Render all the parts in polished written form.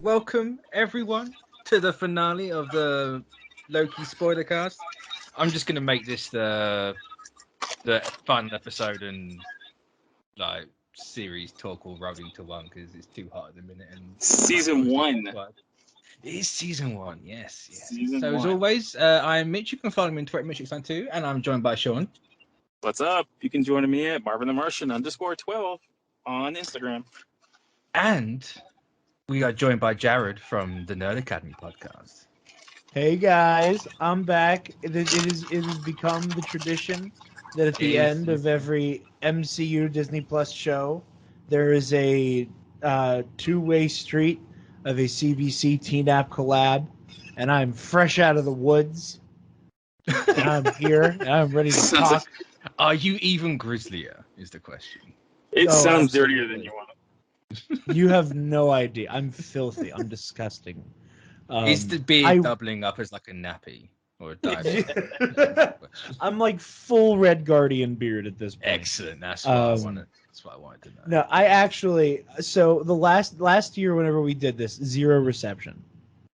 welcome everyone to the finale of the Loki Spoilercast. I'm just gonna make this the fun episode and like series talk all rubbed into one because it's too hot at the minute. And season 1. It is season 1, yes. Season so 1. As always, I'm Mitch. You can follow me on Twitter, Mitch692, and I'm joined by Sean. What's up? You can join me at MarvinTheMartian_12 on Instagram. And we are joined by Jared from the Nerd Academy podcast. Hey guys, I'm back. It has become the tradition that at the end of every MCU Disney Plus show, there is a two-way street of a CBC Teen-App collab, and I'm fresh out of the woods. And I'm here, and I'm ready to talk. Are you even grislier, is the question. It sounds absolutely. dirtier than you want. You have no idea. I'm filthy. I'm disgusting. Is the beard doubling up as like a nappy or a diaper? I'm like full Red Guardian beard at this point. Excellent. That's what I wanted. That's what I wanted to know. No, I actually. So the last year, whenever we did this, 0 reception,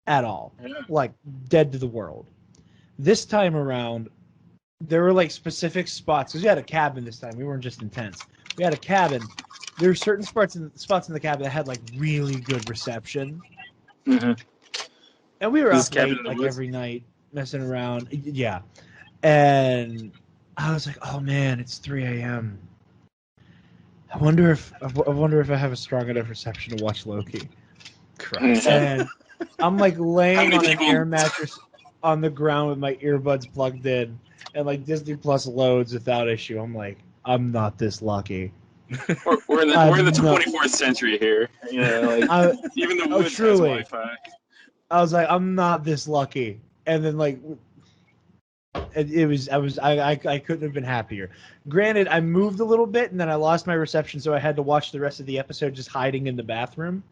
at all. Yeah. Like dead to the world. This time around, there were like specific spots because we had a cabin this time. We weren't just in tents. We had a cabin. There were certain spots in the cabin that had like really good reception. Mm-hmm. And we were This up late cabin in the like woods? every night messing around. Yeah. And I was like, oh man, it's 3 a.m. I wonder if I have a strong enough reception to watch Loki. Christ. And I'm like laying How on many an people- air mattress on the ground with my earbuds plugged in, and like Disney Plus loads without issue. I'm like, I'm not this lucky. We're in the 24th century here. You know, like, even the woods has truly. Wi-Fi. I was like, I'm not this lucky. And then like, I couldn't have been happier. Granted, I moved a little bit and then I lost my reception, so I had to watch the rest of the episode just hiding in the bathroom.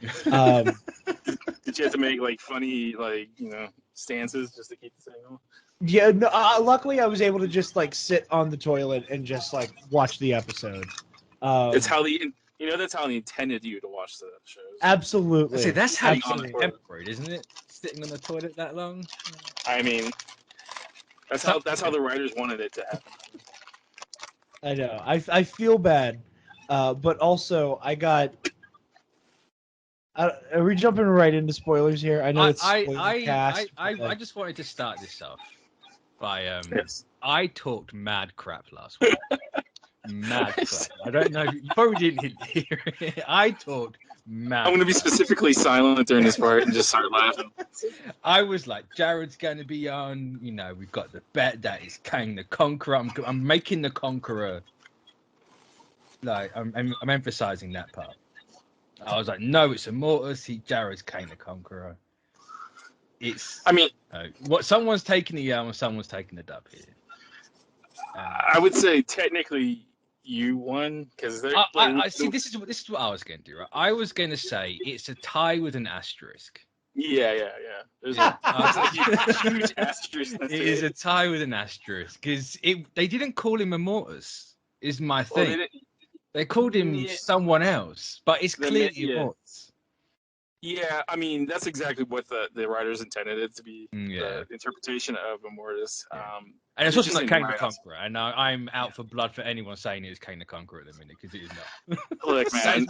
Did you have to make like funny stances just to keep the signal? Yeah, no, luckily I was able to just like sit on the toilet and just like watch the episode. That's how that's how they intended you to watch the shows. Absolutely. See, that's how you Absolutely. get temporary, isn't it? Sitting on the toilet that long. I mean, that's how the writers wanted it to happen. I know. I feel bad, but also I got. Are we jumping right into spoilers here? I know it's Spoilercast. I just wanted to start this off by Yes. I talked mad crap last week. Mad crap. I don't know. You probably didn't hear it. I talked mad. I'm going to be specifically silent during this part and just start laughing. I was like, Jared's going to be on. You know, we've got the bet that is Kang the Conqueror. I'm making the Conqueror. Like, I'm emphasizing that part. I was like, no, it's Immortus. Jared's Kang the Conqueror. It's. I mean, what someone's taking the L and someone's taking the dub here. I would say technically you won because I see. This is what I was going to do. Right? I was going to say it's a tie with an asterisk. Yeah. There's a huge asterisk. It is a tie with an asterisk because they didn't call him Immortus. Is my thing. Well, they called him someone else, but it's clearly Immortus. Yeah, I mean that's exactly what the writers intended it to be. Yeah. The interpretation of Immortus. And it's also just not Kang the right Conqueror. And I'm out for blood for anyone saying it is Kang the Conqueror at the minute because it is not. Look, man.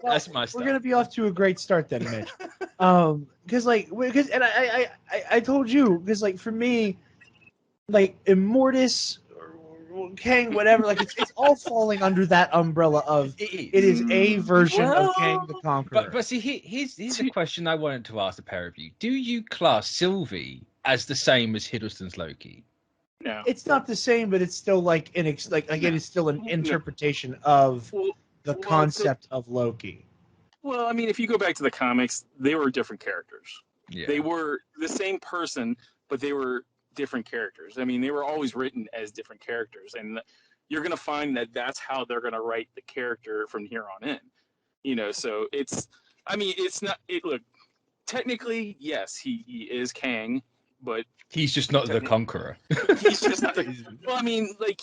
That's my stuff. We're gonna be off to a great start then, Mitch. Because I told you because like for me, like Immortus, or Kang, whatever, like it's all falling under that umbrella of it is a version of Kang the Conqueror. But see, here's a question I wanted to ask the pair of you. Do you class Sylvie as the same as Hiddleston's Loki? No. It's not the same, but it's still like it's still an interpretation of the concept of Loki. Well, I mean, if you go back to the comics, they were different characters. Yeah. They were the same person, but they were different characters. I mean, they were always written as different characters, and you're going to find that that's how they're going to write the character from here on in. You know, so it's not. Look, technically, yes, he is Kang, but he's just not the Conqueror. He's just not. Well, I mean, like,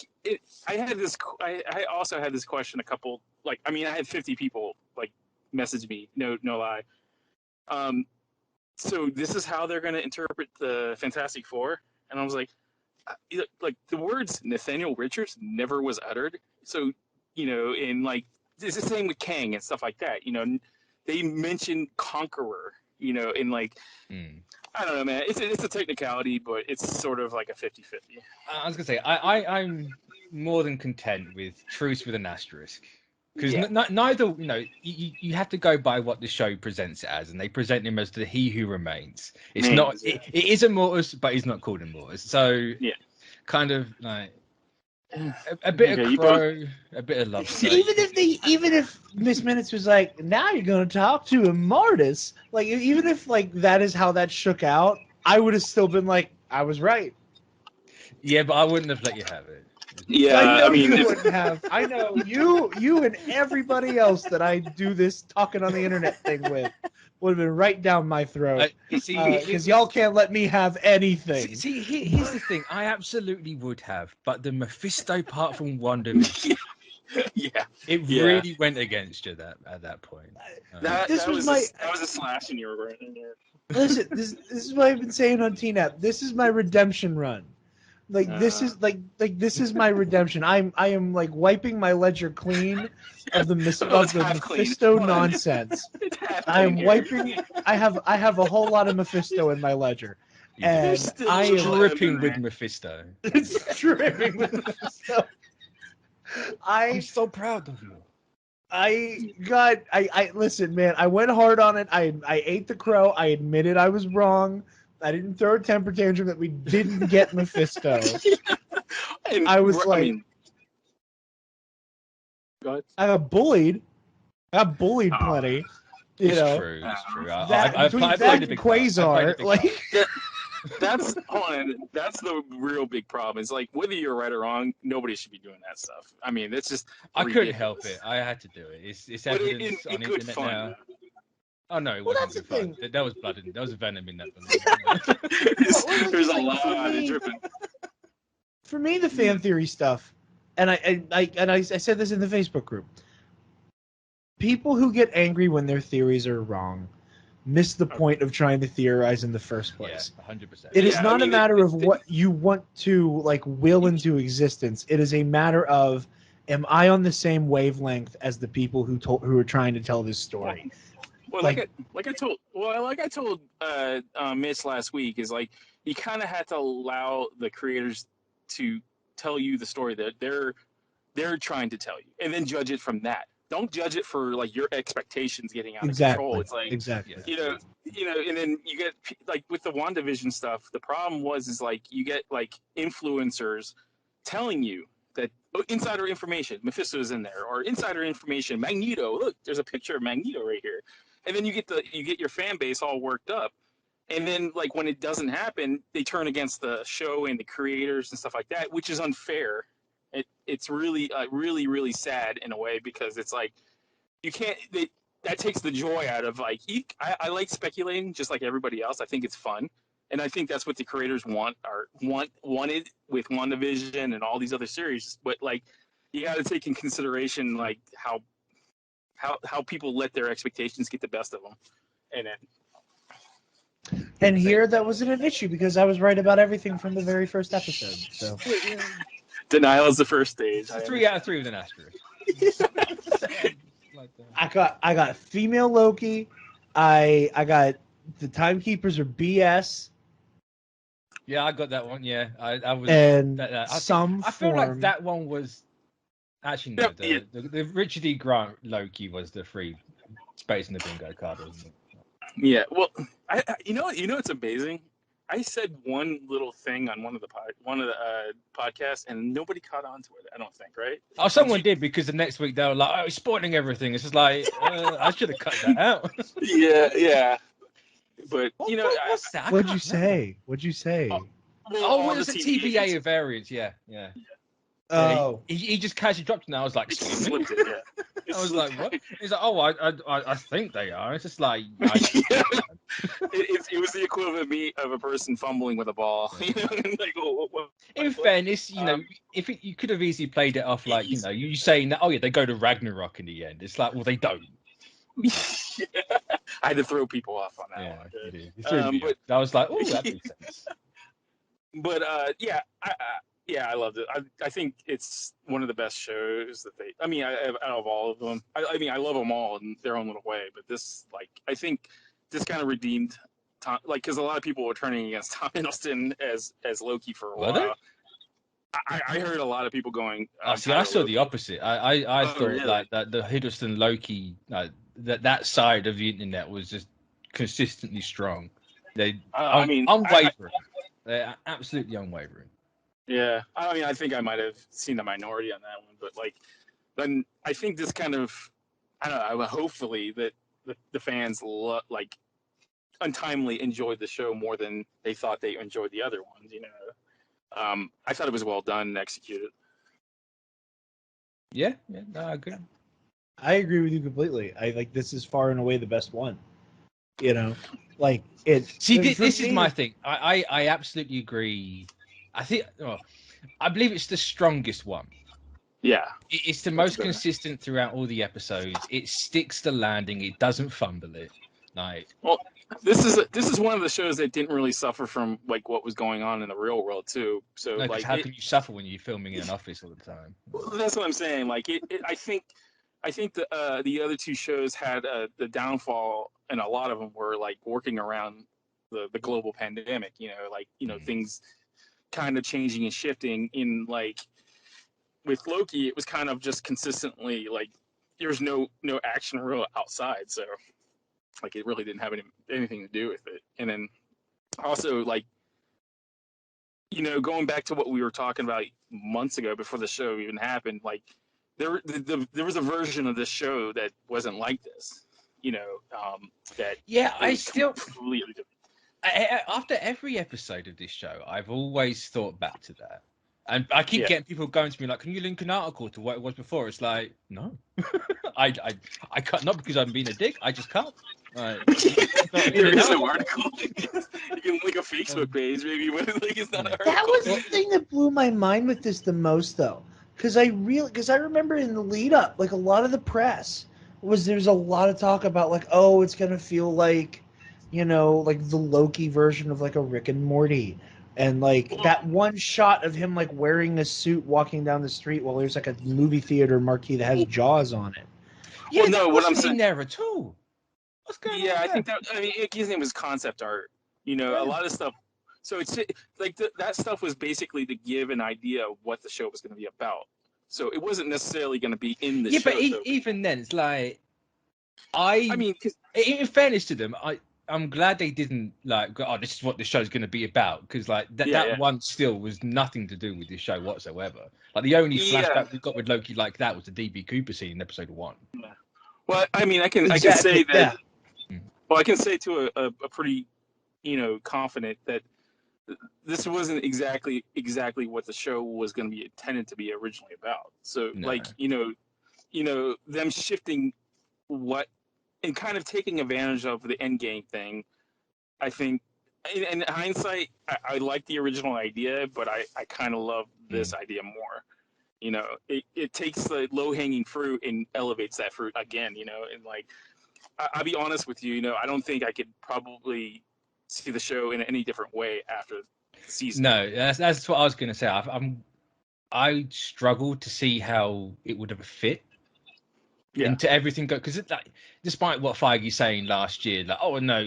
I also had this question. I had 50 people like message me. No lie. So this is how they're going to interpret the Fantastic Four, and I was like the words Nathaniel Richards never was uttered. So and like it's the same with Kang and stuff like that. They mentioned Conqueror. And like. I don't know, man. It's a technicality, but it's sort of like a 50-50. I was gonna say I'm more than content with truce with an asterisk, because neither you have to go by what the show presents it as, and they present him as the He Who Remains. It's not. It is Immortus, but he's not called Immortus. So kind of like. A bit of Crow, a bit of Love. Even if Miss Minutes was like, now you're going to talk to Immortus, like even if like that is how that shook out, I would have still been like, I was right. Yeah, but I wouldn't have let you have it. Yeah, I mean, you wouldn't have. I know you and everybody else that I do this talking on the internet thing with would have been right down my throat. Because y'all can't let me have anything. Here's the thing. I absolutely would have, but the Mephisto part from WandaVision, it really went against you at that point. That was a slash in your brain. Listen, this is what I've been saying on TNAP. This is my redemption run. This is my redemption. I am like wiping my ledger clean of the Mephisto nonsense. I am wiping. I have a whole lot of Mephisto in my ledger, and I am dripping with Mephisto. It's dripping with Mephisto. I'm so proud of you. I listen, man. I went hard on it. I ate the crow. I admitted I was wrong. I didn't throw a temper tantrum that we didn't get Mephisto. I was go ahead. I got bullied. I got bullied plenty. It's true. Between that and Quasar, that's the real big problem. It's like whether you're right or wrong, nobody should be doing that stuff. I mean, it's just ridiculous. couldn't help it. I had to do it. It's evidence on the internet fun. now. Oh no, it wasn't good fun. There was blood in. There was venom in that one. There's a lot of dripping. For me, the fan theory stuff, and I said this in the Facebook group. People who get angry when their theories are wrong miss the point of trying to theorize in the first place. Yeah, 100%. It is not a matter of what you want to will into existence. It is a matter of, am I on the same wavelength as the people who are trying to tell this story? Well, like I told Mitch last week, is like you kind of had to allow the creators to tell you the story that they're trying to tell you, and then judge it from that. Don't judge it for like your expectations getting out of control. It's like exactly. And then you get like with the WandaVision stuff. The problem is like you get like influencers telling you that insider information, Mephisto's in there, or insider information, Magneto. Look, there's a picture of Magneto right here. And then you get your fan base all worked up, and then like when it doesn't happen, they turn against the show and the creators and stuff like that, which is unfair. It's really really sad in a way, because it's like you can't. That takes the joy out of like I like speculating just like everybody else. I think it's fun, and I think that's what the creators wanted with WandaVision and all these other series. But like you got to take in consideration like how people let their expectations get the best of them, and here that wasn't an issue because I was right about everything from the very first episode. So denial is the first stage. 3 out of 3 with an asterisk. I got female Loki. I got the Timekeepers are BS. Yeah, I got that one. Yeah, I was. And I feel like that one was. Actually, no. The Richard E. Grant Loki was the free space in the bingo card, wasn't it? Yeah. Well, you know it's amazing. I said one little thing on one of the podcasts, and nobody caught on to it. I don't think, right? Oh, someone did, because the next week they were like, "Oh, it's spoiling everything." It's just like I should have cut that out. Yeah. But what's that? What'd you say? Oh, it's a TVA variant. Yeah. Oh, he just casually dropped it. And I was like, slipped it. Yeah. I was like, what? He's like, oh, I think they are. It's just like, it was the equivalent of a person fumbling with a ball. Like, what? In fairness, if you could have easily played it off like, you saying that, oh yeah, they go to Ragnarok in the end. It's like, well, they don't. I had to throw people off on that one. You did. You threw me off. I was like, oh, that makes sense. But I loved it. I think it's one of the best shows that they. I mean, out of all of them, I mean, I love them all in their own little way. But this, like, I think this kind of redeemed Tom, like, because a lot of people were turning against Tom Hiddleston as Loki for a while. I heard a lot of people going. I saw the opposite. I thought really? Like that the Hiddleston Loki that side of the internet was just consistently strong. Unwavering. They're absolutely unwavering. Yeah, I mean, I think I might have seen the minority on that one, but like, then I think this kind of, I don't know. Hopefully that the fans like untimely enjoyed the show more than they thought they enjoyed the other ones. You know, I thought it was well done and executed. Yeah, no, I agree. I agree with you completely. I like this is far and away the best one. You know, like it. See, this is my thing. I absolutely agree. I believe it's the strongest one. Yeah, it's the most consistent throughout all the episodes. It sticks the landing. It doesn't fumble it. Like, well, this is one of the shows that didn't really suffer from like what was going on in the real world too. So no, like, how can you suffer when you're filming in an office all the time? Well, that's what I'm saying. Like, I think the other two shows had the downfall, and a lot of them were like working around the global pandemic. You know, like things kind of changing and shifting. In like with Loki, it was kind of just consistently like there was no action real outside, so like it really didn't have anything to do with it. And then also like going back to what we were talking about months ago before the show even happened, like there was a version of this show that wasn't like this. I still completely different. After every episode of this show, I've always thought back to that. And I keep getting people going to me like, can you link an article to what it was before? It's like, no. I can't, not because I'm being a dick, I just can't. There is no article. You can link a Facebook page, maybe, but like it's not an article. That was the thing that blew my mind with this the most, though. Because I remember in the lead up, like a lot of the press there's a lot of talk about like, oh, it's going to feel like, like the Loki version of like a Rick and Morty. And like that one shot of him like wearing a suit walking down the street while there's like a movie theater marquee that has Jaws on it. Yeah, well, no, what I'm saying there at all. What's going on? Yeah, I think that his name was concept art. A lot of stuff. So it's like that stuff was basically to give an idea of what the show was going to be about. So it wasn't necessarily going to be in the show. Yeah, but even then, it's like I mean, in fairness to them, I'm glad they didn't like, oh, this is what the show's going to be about, because like that one still was nothing to do with this show whatsoever. Like the only flashback we got with Loki like that was the DB Cooper scene in episode 1. Well, I mean, I can say that. Yeah. Well, I can say to a pretty, confident that this wasn't exactly what the show was going to be intended to be originally about. So, like, them shifting what and kind of taking advantage of the endgame thing. I think, in hindsight, I like the original idea, but I kind of love this idea more. It takes the low-hanging fruit and elevates that fruit again, and like, I'll be honest with you, I don't think I could probably see the show in any different way after the season. No, that's what I was going to say. I struggled to see how it would have fit into everything, because like, despite what Feige's saying last year, like, oh no,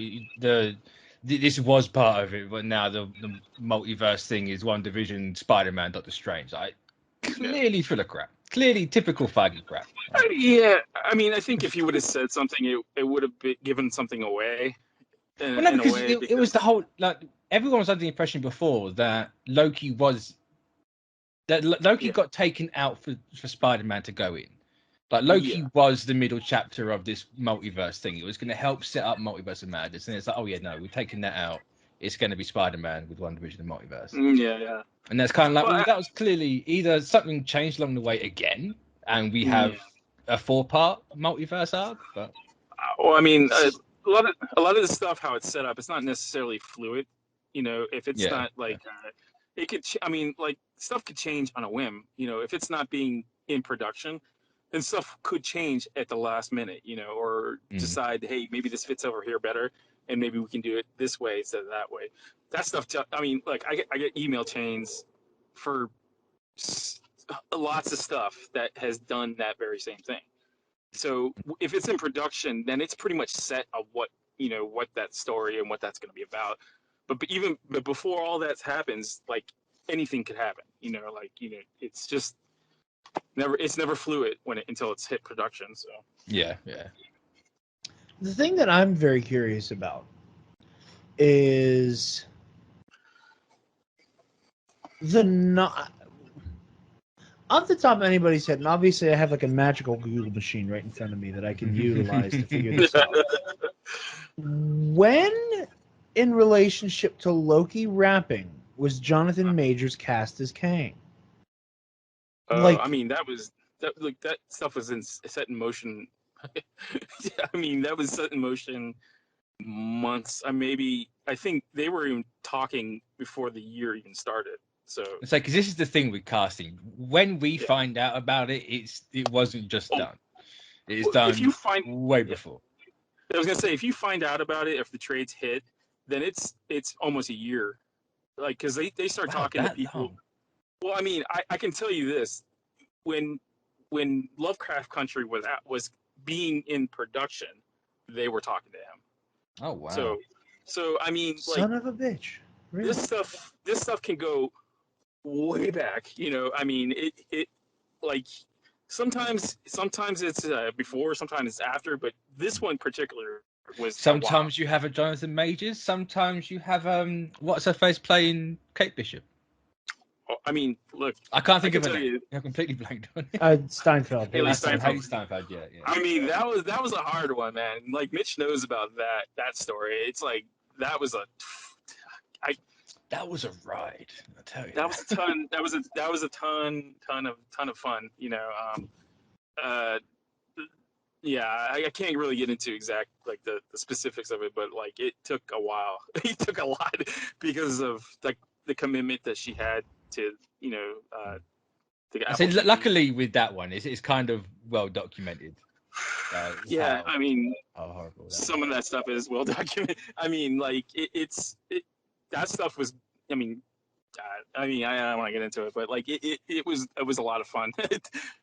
this was part of it, but now the multiverse thing is WandaVision, Spider-Man, Doctor Strange. Clearly full of crap. Clearly typical Feige crap. Yeah, I mean, I think if he would have said something, it would have given something away. It was the whole, like, everyone was under the impression before that Loki got taken out for Spider-Man to go in. Like, Loki was the middle chapter of this multiverse thing. It was going to help set up Multiverse of Madness, and it's like, oh yeah, no, we've taken that out. It's going to be Spider-Man with WandaVision and Multiverse. Yeah. And that's kind of like, that was clearly either something changed along the way again, and we have a 4-part multiverse arc. But well, I mean, a lot of the stuff, how it's set up, it's not necessarily fluid. If it's not like, it could. I mean, like, stuff could change on a whim. If it's not being in production, and stuff could change at the last minute, or decide, hey, maybe this fits over here better, and maybe we can do it this way instead of that way. That stuff. I mean, like I get email chains for lots of stuff that has done that very same thing. So if it's in production, then it's pretty much set of what that story and what that's going to be about. But before all that happens, like anything could happen. It's just never fluid until it's hit production. So yeah. The thing that I'm very curious about is off the top of anybody's head, and obviously I have like a magical Google machine right in front of me that I can utilize to figure this out. When, in relationship to Loki wrapping, was Jonathan Majors cast as Kang? I mean, that stuff was set in motion. I mean, that was set in motion months. I think they were even talking before the year even started. So it's like, because this is the thing with casting. When we find out about it, it wasn't just done. It is done way before. I was gonna say, if you find out about it, if the trades hit, then it's almost a year. Like, because they start talking to people. Long. Well, I mean, I can tell you this: when Lovecraft Country was being in production, they were talking to him. Oh wow! So I mean, son of a bitch. Really? This stuff can go way back. I mean, it like sometimes it's before, sometimes it's after, but this one in particular was. Sometimes you have a Jonathan Majors. Sometimes you have what's her face playing Kate Bishop. I mean, look, I can't think of it. I'm completely blanked on it. Steinfeld. Haley Steinfeld. Yeah. I mean, that was a hard one, man. Like, Mitch knows about that story. It's like that was a ride. I tell you. That was a ton. That was a ton of fun. Yeah, I can't really get into exact like the specifics of it, but like it took a while. It took a lot because of like the commitment that she had to I say, luckily with that one, it's kind of well documented. Yeah, I mean, how horrible some of that stuff is well documented. I mean, like that stuff was. I mean, I don't want to get into it, but like it was a lot of fun,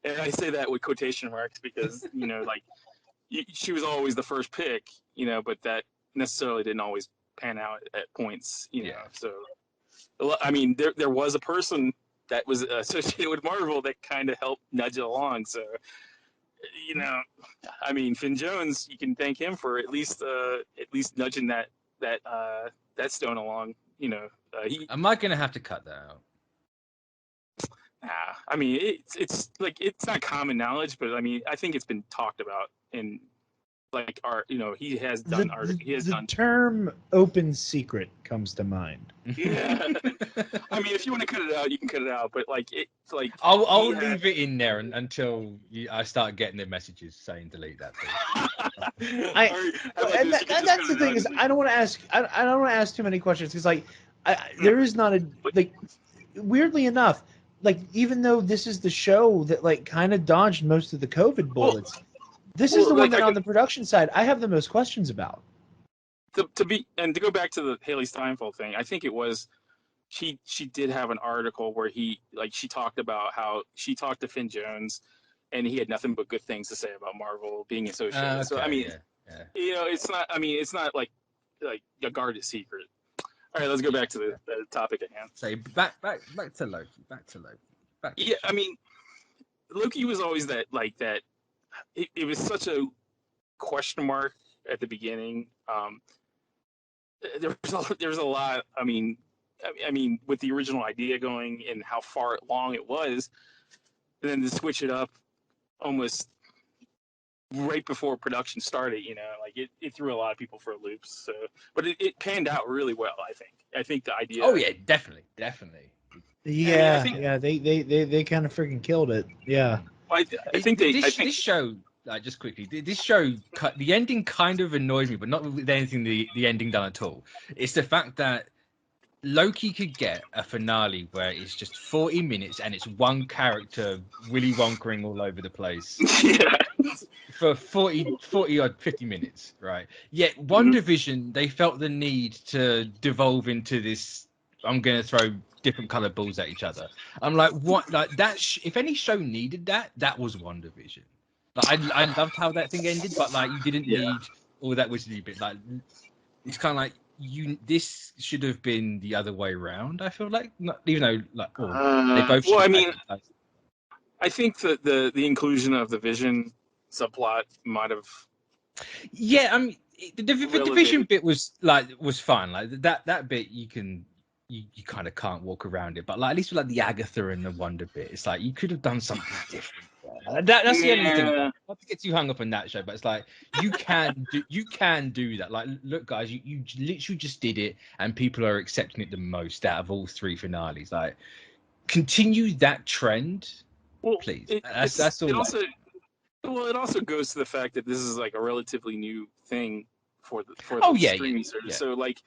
and I say that with quotation marks because like she was always the first pick, but that necessarily didn't always pan out at points, So, I mean, there was a person that was associated with Marvel that kind of helped nudge it along. So, I mean, Finn Jones, you can thank him for at least nudging that stone along. Am I going to have to cut that out? Nah, I mean, it's like it's not common knowledge, but I mean, I think it's been talked about in like art. He has done art. The term "open secret" comes to mind. Yeah. I mean, if you want to cut it out, you can cut it out. But like like I'll leave it in there until I start getting the messages saying delete that thing. That's the thing is I don't want to ask too many questions because like there is not a like weirdly enough, like even though this is the show that like kind of dodged most of the COVID bullets, this is the one that on the production side I have the most questions about. To go back to the Haley Steinfeld thing, I think it was she did have an article where she talked about how she talked to Finn Jones and he had nothing but good things to say about Marvel being associated. Okay, so I mean, yeah. it's not like a guarded secret. All right, let's go back to the topic at hand. So back to Loki. Yeah, I mean, Loki was always that. It was such a question mark at the beginning. There was a lot. I mean, with the original idea going and how far along it was, and then to switch it up almost right before production started, like it threw a lot of people for loops. So, but it panned out really well. I think the idea. Oh yeah, definitely. Yeah, they kind of freaking killed it. Yeah. I think this show. Just quickly, this show, the ending kind of annoyed me, but not with anything the ending done at all. It's the fact that Loki could get a finale where it's just 40 minutes and it's one character Willy Wonkering all over the place Yeah. for 40 odd 50 minutes, right? Yet One Division, they felt the need to devolve into this. I'm gonna throw different colored balls at each other. I'm like, what? Like that? If any show needed that, that was One Division. Like I loved how that thing ended, but like you didn't need all that wizardry bit. Like it's kind of like this should have been the other way around. I feel like, not, even though like they both. Well, I mean, I think that the inclusion of the Vision subplot might have. Yeah, I mean, the Division bit was fine. Like that bit you can. You kind of can't walk around it, but like at least with like the Agatha and the Wonder bit, it's like you could have done something different. That's the only thing. Not to get too hung up on that show, but it's like you can do that. Like, look, guys, you literally just did it, and people are accepting it the most out of all three finales. Like, continue that trend, please. That's all. It also goes to the fact that this is like a relatively new thing for the streaming service. Yeah. So like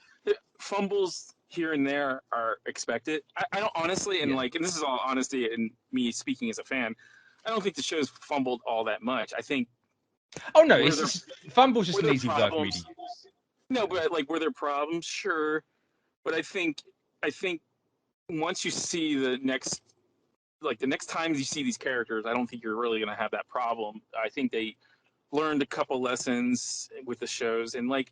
fumbles here and there are expected. I don't honestly, and like, and this is all honesty and me speaking as a fan, I don't think the show's fumbled all that much. I think. Oh no, it's just fumble's just an easy verb for me to use. No, but like, were there problems? Sure, but I think once you see the next time you see these characters, I don't think you're really gonna have that problem. I think they learned a couple lessons with the shows, and like,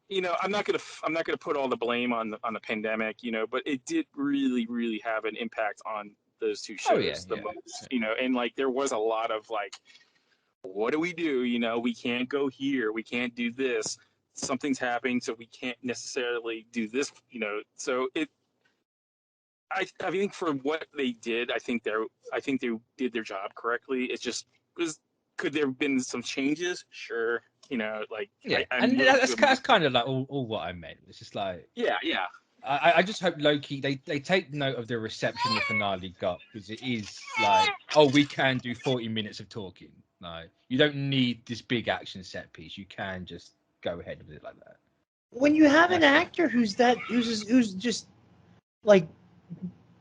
you know, I'm not gonna put all the blame on the pandemic, you know, but it did really, really have an impact on those two shows most, you know, and like there was a lot of like, what do we do? You know, we can't go here, we can't do this, something's happening, so we can't necessarily do this, you know. So I think for what they did, I think they did their job correctly. It just was. Could there have been some changes? Sure, you know, like and that's kind of like all what I meant. It's just like yeah. I just hope Loki they take note of the reception the finale got, because it is like, oh, we can do 40 minutes of talking. Like, you don't need this big action set piece. You can just go ahead with it like that. When you have an actor who's just like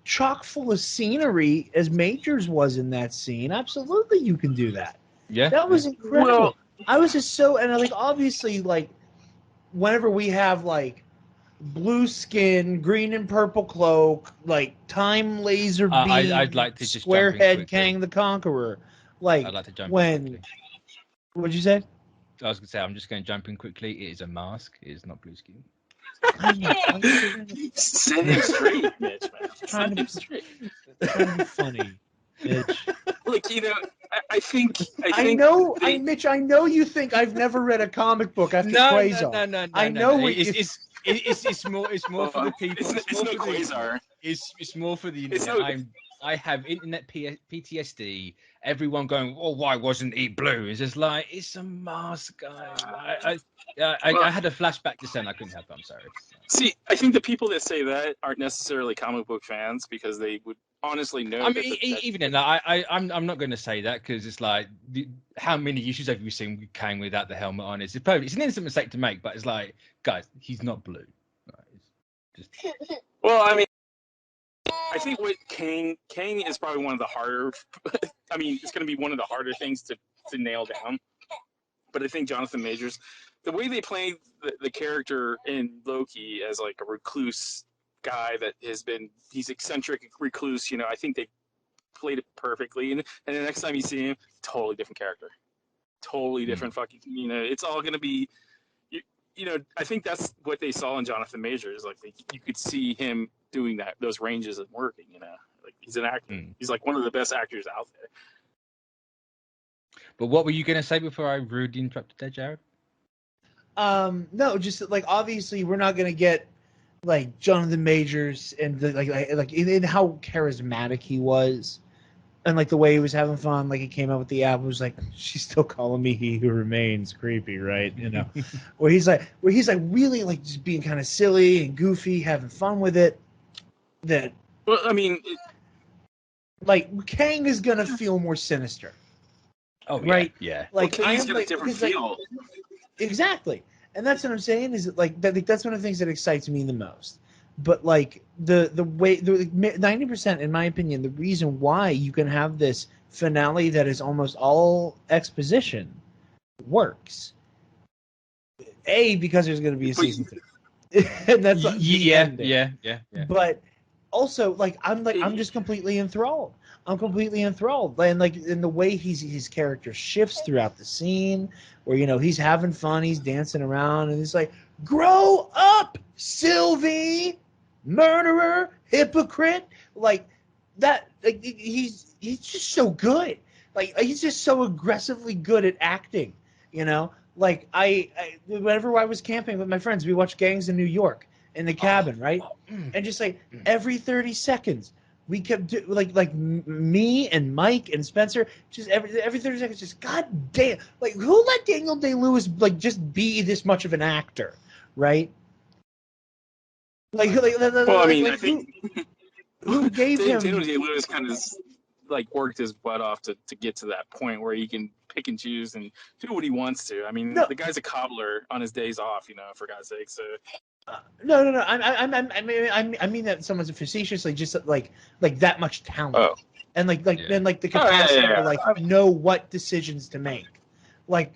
chock full of scenery as Majors was in that scene, absolutely you can do that. Yeah, that was incredible. Well, I was just so, and like obviously like whenever we have like blue skin, green and purple cloak, like time laser beam, I'd like to just square head Kang the Conqueror. Like, I'd like to jump in quickly. What'd you say? I was gonna say I'm just going to jump in quickly. It is a mask. It is not blue skin. Set it straight, Mitch. Man. Trying to be funny, Mitch. Like, you know, I think. Mitch. I know you think I've never read a comic book after Quasar. No. I know it's more for the people. It's no Quasar. It's more for the internet. I have internet PTSD. Everyone going, oh, why wasn't he blue? It's just like, it's a mask, guys. I had a flashback to saying I couldn't help it. I'm sorry. See, I think the people that say that aren't necessarily comic book fans, because they would honestly know. I mean, even then, I'm not going to say that, because it's like, how many issues have you seen with Kang without the helmet on? It's an innocent mistake to make, but it's like, guys, he's not blue. It's just... Well, I mean, I think what Kang is probably one of the harder. I mean, it's going to be one of the harder things to nail down. But I think Jonathan Majors, the way they played the character in Loki as like a recluse guy that he's eccentric recluse. You know, I think they played it perfectly. And the next time you see him, totally different character, totally different fucking. You know, it's all going to be. You know, I think that's what they saw in Jonathan Majors. Like you could see him doing those ranges and working. You know, like he's an actor. He's like one of the best actors out there. But what were you going to say before I rudely interrupted there, Jared? No, just like obviously we're not going to get like Jonathan Majors and like in how charismatic he was, and like the way he was having fun. Like he came out with the album, was like, she's still calling me He Who Remains. Creepy, right? You know, where he's like really like just being kind of silly and goofy, having fun with it. Well, I mean, like Kang is gonna feel more sinister. Oh, right, yeah. Like well, Kang's got a different feel. Exactly, and that's what I'm saying. Is that, like that's one of the things that excites me the most. but like the way 90%, in my opinion, the reason why you can have this finale that is almost all exposition works. Because there's going to be a season 2, and that's the ending. Yeah. But also, like I'm just completely enthralled. I'm completely enthralled, and like in the way his character shifts throughout the scene, where he's having fun, he's dancing around, and he's like, "Grow up, Sylvie, murderer, hypocrite!" Like that. Like he's just so good. Like he's just so aggressively good at acting. Like I whenever I was camping with my friends, we watched Gangs in New York in the cabin, right? And just like every 30 seconds, we kept like me and Mike and Spencer, just every 30 seconds, just God damn, like who let Daniel Day-Lewis like just be this much of an actor, right? Well, I mean, I think who gave him Daniel Day-Lewis kind of like worked his butt off to get to that point where he can pick and choose and do what he wants to. I mean, the guy's a cobbler on his days off, for God's sake. So. No. I mean that someone's facetiously just like that much talent, and then the capacity to know what decisions to make, who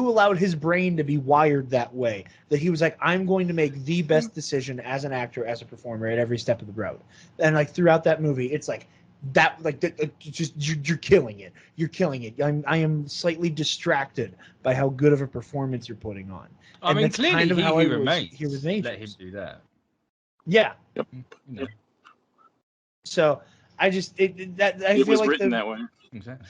allowed his brain to be wired that way, that he was like, I'm going to make the best decision as an actor, as a performer at every step of the road, and like throughout that movie, it's like that, just you're killing it. You're killing it. I am slightly distracted by how good of a performance you're putting on. I mean, clearly kind of he how who I remains here with Avengers. let him do that. Yeah. Yep. So I just I it feel was like written that way. Exactly.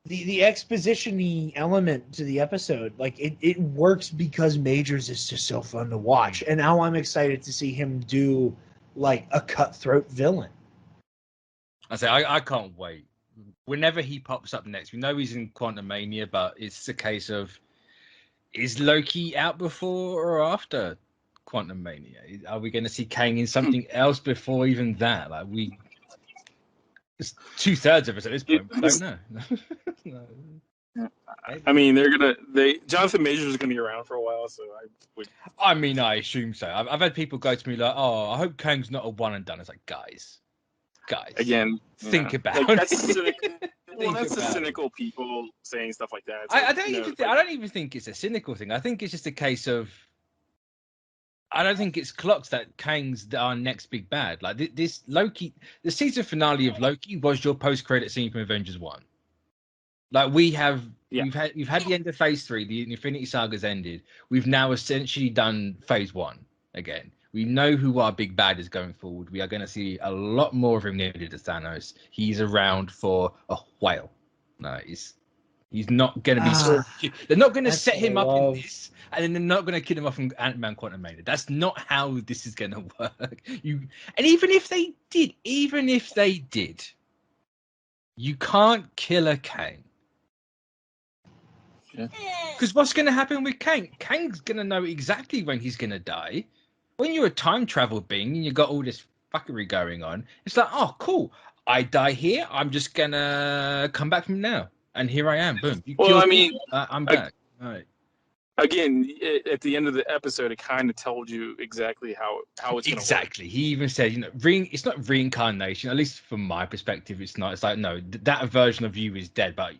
the exposition-y element to the episode, like it works because Majors is just so fun to watch, and now I'm excited to see him do like a cutthroat villain. I can't wait. Whenever he pops up next, we know he's in Quantum Mania, but it's a case of, is Loki out before or after Quantum Mania? Are we going to see Kang in something else before even that? Like it's 2/3 of us at this point. We don't know. No. I mean, Jonathan Majors is going to be around for a while, so I would. I mean, I assume so. I've had people go to me like, "Oh, I hope Kang's not a one and done." It's like, guys. Again, think about it. That's the cynical people saying stuff like that. I don't even think it's a cynical thing. I think it's just a case of, I don't think it's clocked that Kang's our next big bad. Like this Loki, the season finale of Loki was your post-credit scene from Avengers 1. Like we've had the end of Phase 3, the Infinity Saga's ended. We've now essentially done Phase 1 again. We know who our big bad is going forward. We are going to see a lot more of him needed as Thanos. He's around for a while. No, he's not going to be. They're not going to set him up in this, and then they're not going to kill him off in Ant-Man Quantumania. That's not how this is going to work. And even if they did, you can't kill a Kang. Because what's going to happen with Kang? Kang's going to know exactly when he's going to die. When you're a time travel being and you got all this fuckery going on, it's like, oh, cool. I die here. I'm just going to come back from now. And here I am. Boom. I'm back. All right. Again, at the end of the episode, it kind of told you exactly how it's going to work. Exactly. He even said, it's not reincarnation. At least from my perspective, it's not. It's like, no, that version of you is dead. But,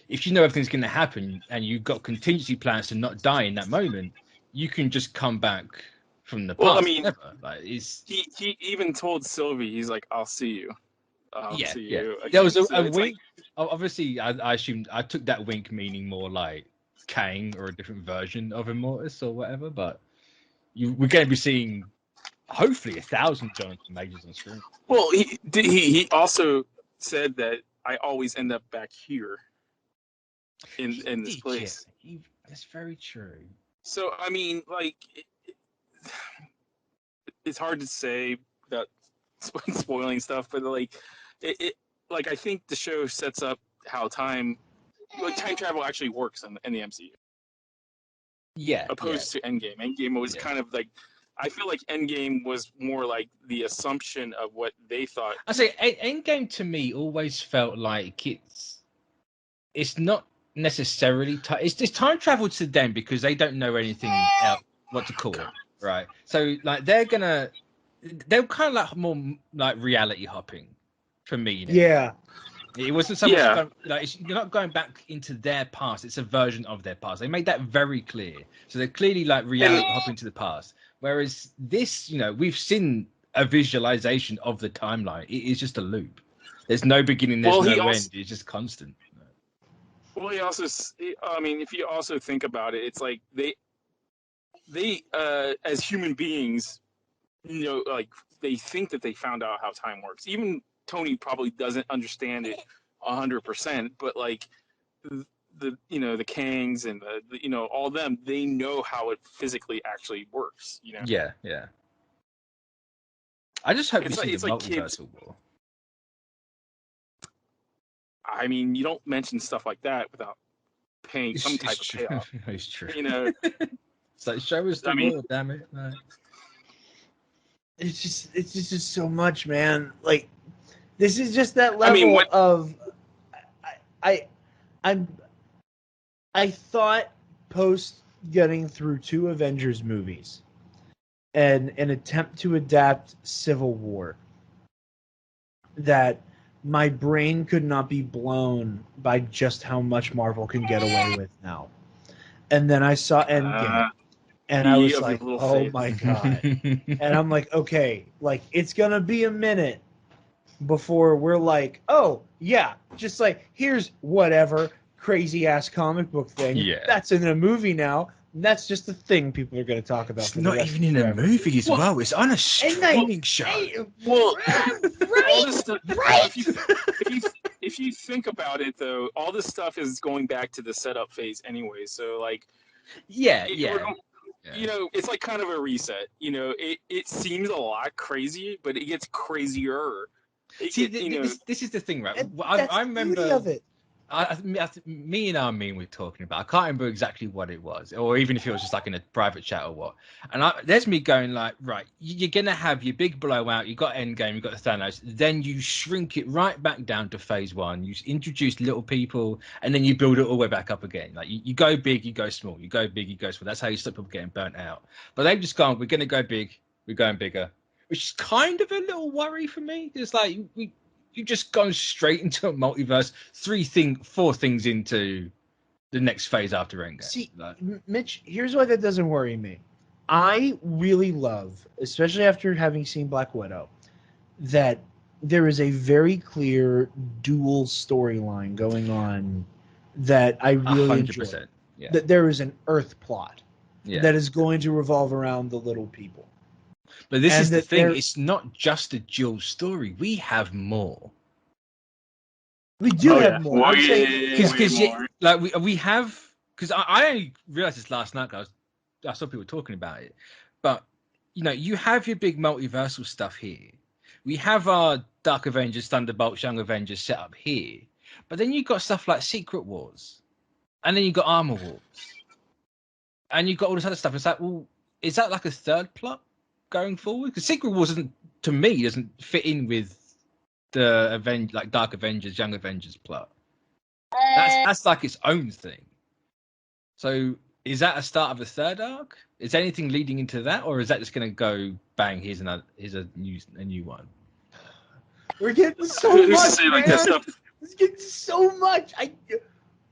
if you know everything's going to happen and you've got contingency plans to not die in that moment, you can just come back from the past. Well, I mean, he even told Sylvie, he's like, "I'll see you." See you again. There was a wink. Obviously, I assumed I took that wink meaning more like Kang or a different version of Immortus or whatever. But we're going to be seeing hopefully 1,000 Jonathan Majors on screen. Well, he also said that I always end up back here in this place. Yeah. That's very true. So I mean, like, it's hard to say without spoiling stuff, but like, I think the show sets up how time travel actually works in the MCU. Yeah. Opposed to Endgame. Endgame was kind of like, I feel like Endgame was more like the assumption of what they thought. I say Endgame to me always felt like it's not necessarily it's time travel to them because they don't know anything else, what to call it. right? So like they're kind of like more like reality hopping for me. You know? Yeah. It wasn't so much you're not going back into their past. It's a version of their past. They made that very clear. So they're clearly like reality hopping to the past. Whereas this, we've seen a visualization of the timeline. It is just a loop. There's no beginning. There's no end. It's just constant. Well, he also, I mean, if you also think about it, it's like they as human beings, like they think that they found out how time works. Even Tony probably doesn't understand it 100%, but like the the Kangs and the all them, they know how it physically actually works. Yeah. I just hope it's we see the like multiversal war. I mean, you don't mention stuff like that without paying some type of payoff. It's true. So show us the war, damn it. No. It's just so much, man. Like, this is just that level of. I thought post getting through 2 Avengers movies and an attempt to adapt Civil War that my brain could not be blown by just how much Marvel can get away with now. And then I saw Endgame, and I was like, oh my God. And I'm like, okay, like, it's going to be a minute before we're like, oh, yeah, just like, here's whatever crazy-ass comic book thing. Yeah. That's in a movie now. And that's just the thing people are going to talk about. It's not even in a movie as well. It's on a streaming show. All this stuff, if you think about it, though, all this stuff is going back to the setup phase anyway. So, like, it's like kind of a reset. It seems a lot crazy, but it gets crazier. This is the thing, right? That's I remember the beauty of it. Me and Armin were talking about. I can't remember exactly what it was, or even if it was just like in a private chat or what. And there's me going like, right, you're gonna have your big blowout. You got Endgame, you got the Thanos. Then you shrink it right back down to phase 1. You introduce little people, and then you build it all the way back up again. Like you go big, you go small. You go big, you go small. That's how you stop people getting burnt out. But they've just gone, we're gonna go big. We're going bigger, which is kind of a little worry for me. It's like you've just gone straight into a multiverse, 4 things into the next phase after Endgame. See, Mitch, here's why that doesn't worry me. I really love, especially after having seen Black Widow, that there is a very clear dual storyline going on that I really 100%, enjoy. Yeah. That there is an Earth plot that is going to revolve around the little people. But this is the thing. It's not just a dual story. We have more. We do have more. I'm saying because we have. Because I only realized this last night. Because I saw people talking about it. But you have your big multiversal stuff here. We have our Dark Avengers, Thunderbolts, Young Avengers set up here. But then you've got stuff like Secret Wars, and then you've got Armor Wars, and you've got all this other stuff. It's like, well, is that like a third plot going forward? Because Secret Wars doesn't fit in with the Dark Avengers, Young Avengers plot. That's like its own thing. So is that a start of a third arc? Is anything leading into that, or is that just going to go bang? Here's a new one. We're getting so much, man. It's getting so much.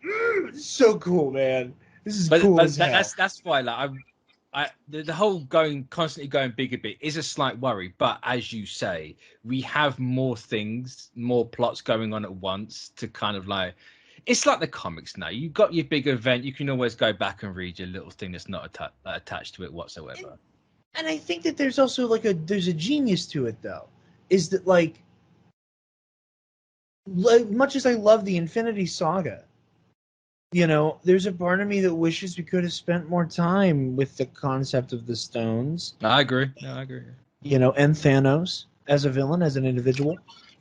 It's so cool, man. This is cool as hell. That's why the whole constantly going big a bit is a slight worry, but as you say, we have more things, more plots going on at once to kind of like, it's like the comics now. You've got your big event, you can always go back and read your little thing that's not attached to it whatsoever. And I think that there's also there's a genius to it though, is that like much as I love the Infinity Saga, there's a part of me that wishes we could have spent more time with the concept of the stones. I agree. And Thanos as a villain, as an individual.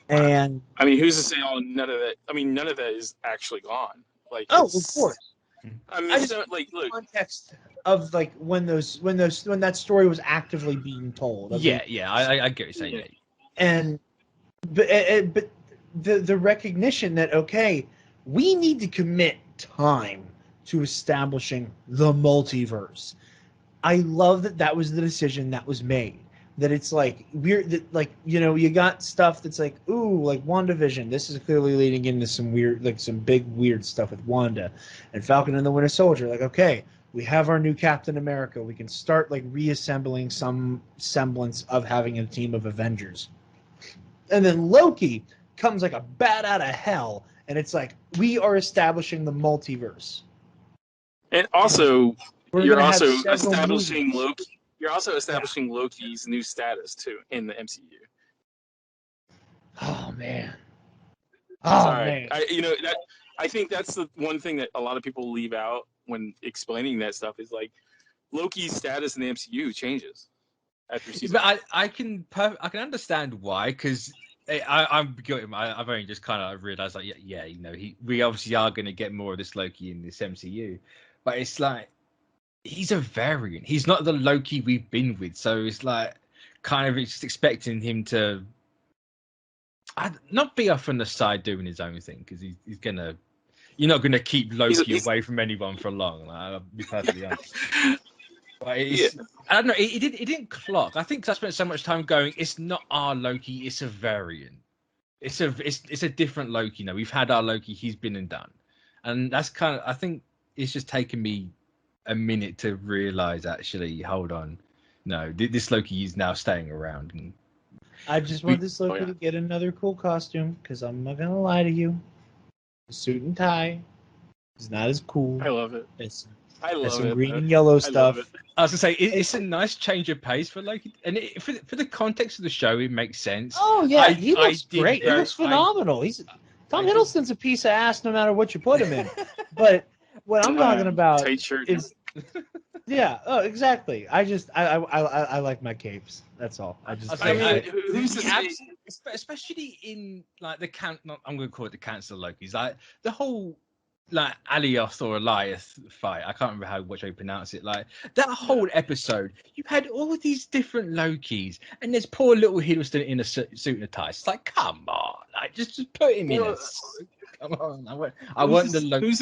And I mean, who's to say none of that? I mean, none of that is actually gone. Like, of course. I mean, look, context of like when that story was actively being told. I get what you're saying. Yeah. And but the recognition that we need to commit time to establishing the multiverse. I love that was the decision that was made. That it's like weird, that like you got stuff that's like, ooh, like WandaVision. This is clearly leading into some weird, like some big weird stuff with Wanda and Falcon and the Winter Soldier. Like, okay, we have our new Captain America. We can start like reassembling some semblance of having a team of Avengers. And then Loki comes like a bat out of hell, and it's like we are establishing the multiverse. And also, you're also establishing movies. Loki. You're also establishing Loki's new status too in the MCU. Oh man. Man. I think that's the one thing that a lot of people leave out when explaining that stuff is like Loki's status in the MCU changes after season. But I can understand why, because I'm guilty. I've only just kind of realized like we obviously are going to get more of this Loki in this MCU, but it's like he's a variant. He's not the Loki we've been with, so it's like kind of just expecting him to not be off on the side doing his own thing, because he's gonna. You're not gonna keep Loki away from anyone for long. I'll be perfectly honest. But I don't know. It didn't clock. I think 'cause I spent so much time going, it's not our Loki. It's a variant. It's a different Loki now. We've had our Loki. He's been and done, and that's kind of. I think it's just taken me a minute to realize. Actually, hold on. No, this Loki is now staying around. And I just want this Loki to get another cool costume, because I'm not gonna lie to you. The suit and tie is not as cool. I love it. I love some it. Green and yellow stuff. I was gonna say it's a nice change of pace for Loki, and for the context of the show, it makes sense. Oh yeah, he looks great. He looks phenomenal. Tom Hiddleston's a piece of ass no matter what you put him in. But what I'm talking about tight shirt is exactly. I like my capes. That's all. Who's especially in like I'm going to call it the cancel Loki's, like the whole like Alioth or Eliath fight. I can't remember which way you pronounce it. Like that whole episode, you had all of these different Lokis, and there's poor little Hiddleston in a suit and a tie. It's like, come on, like just put him in. Come on, I want the Loki. Who's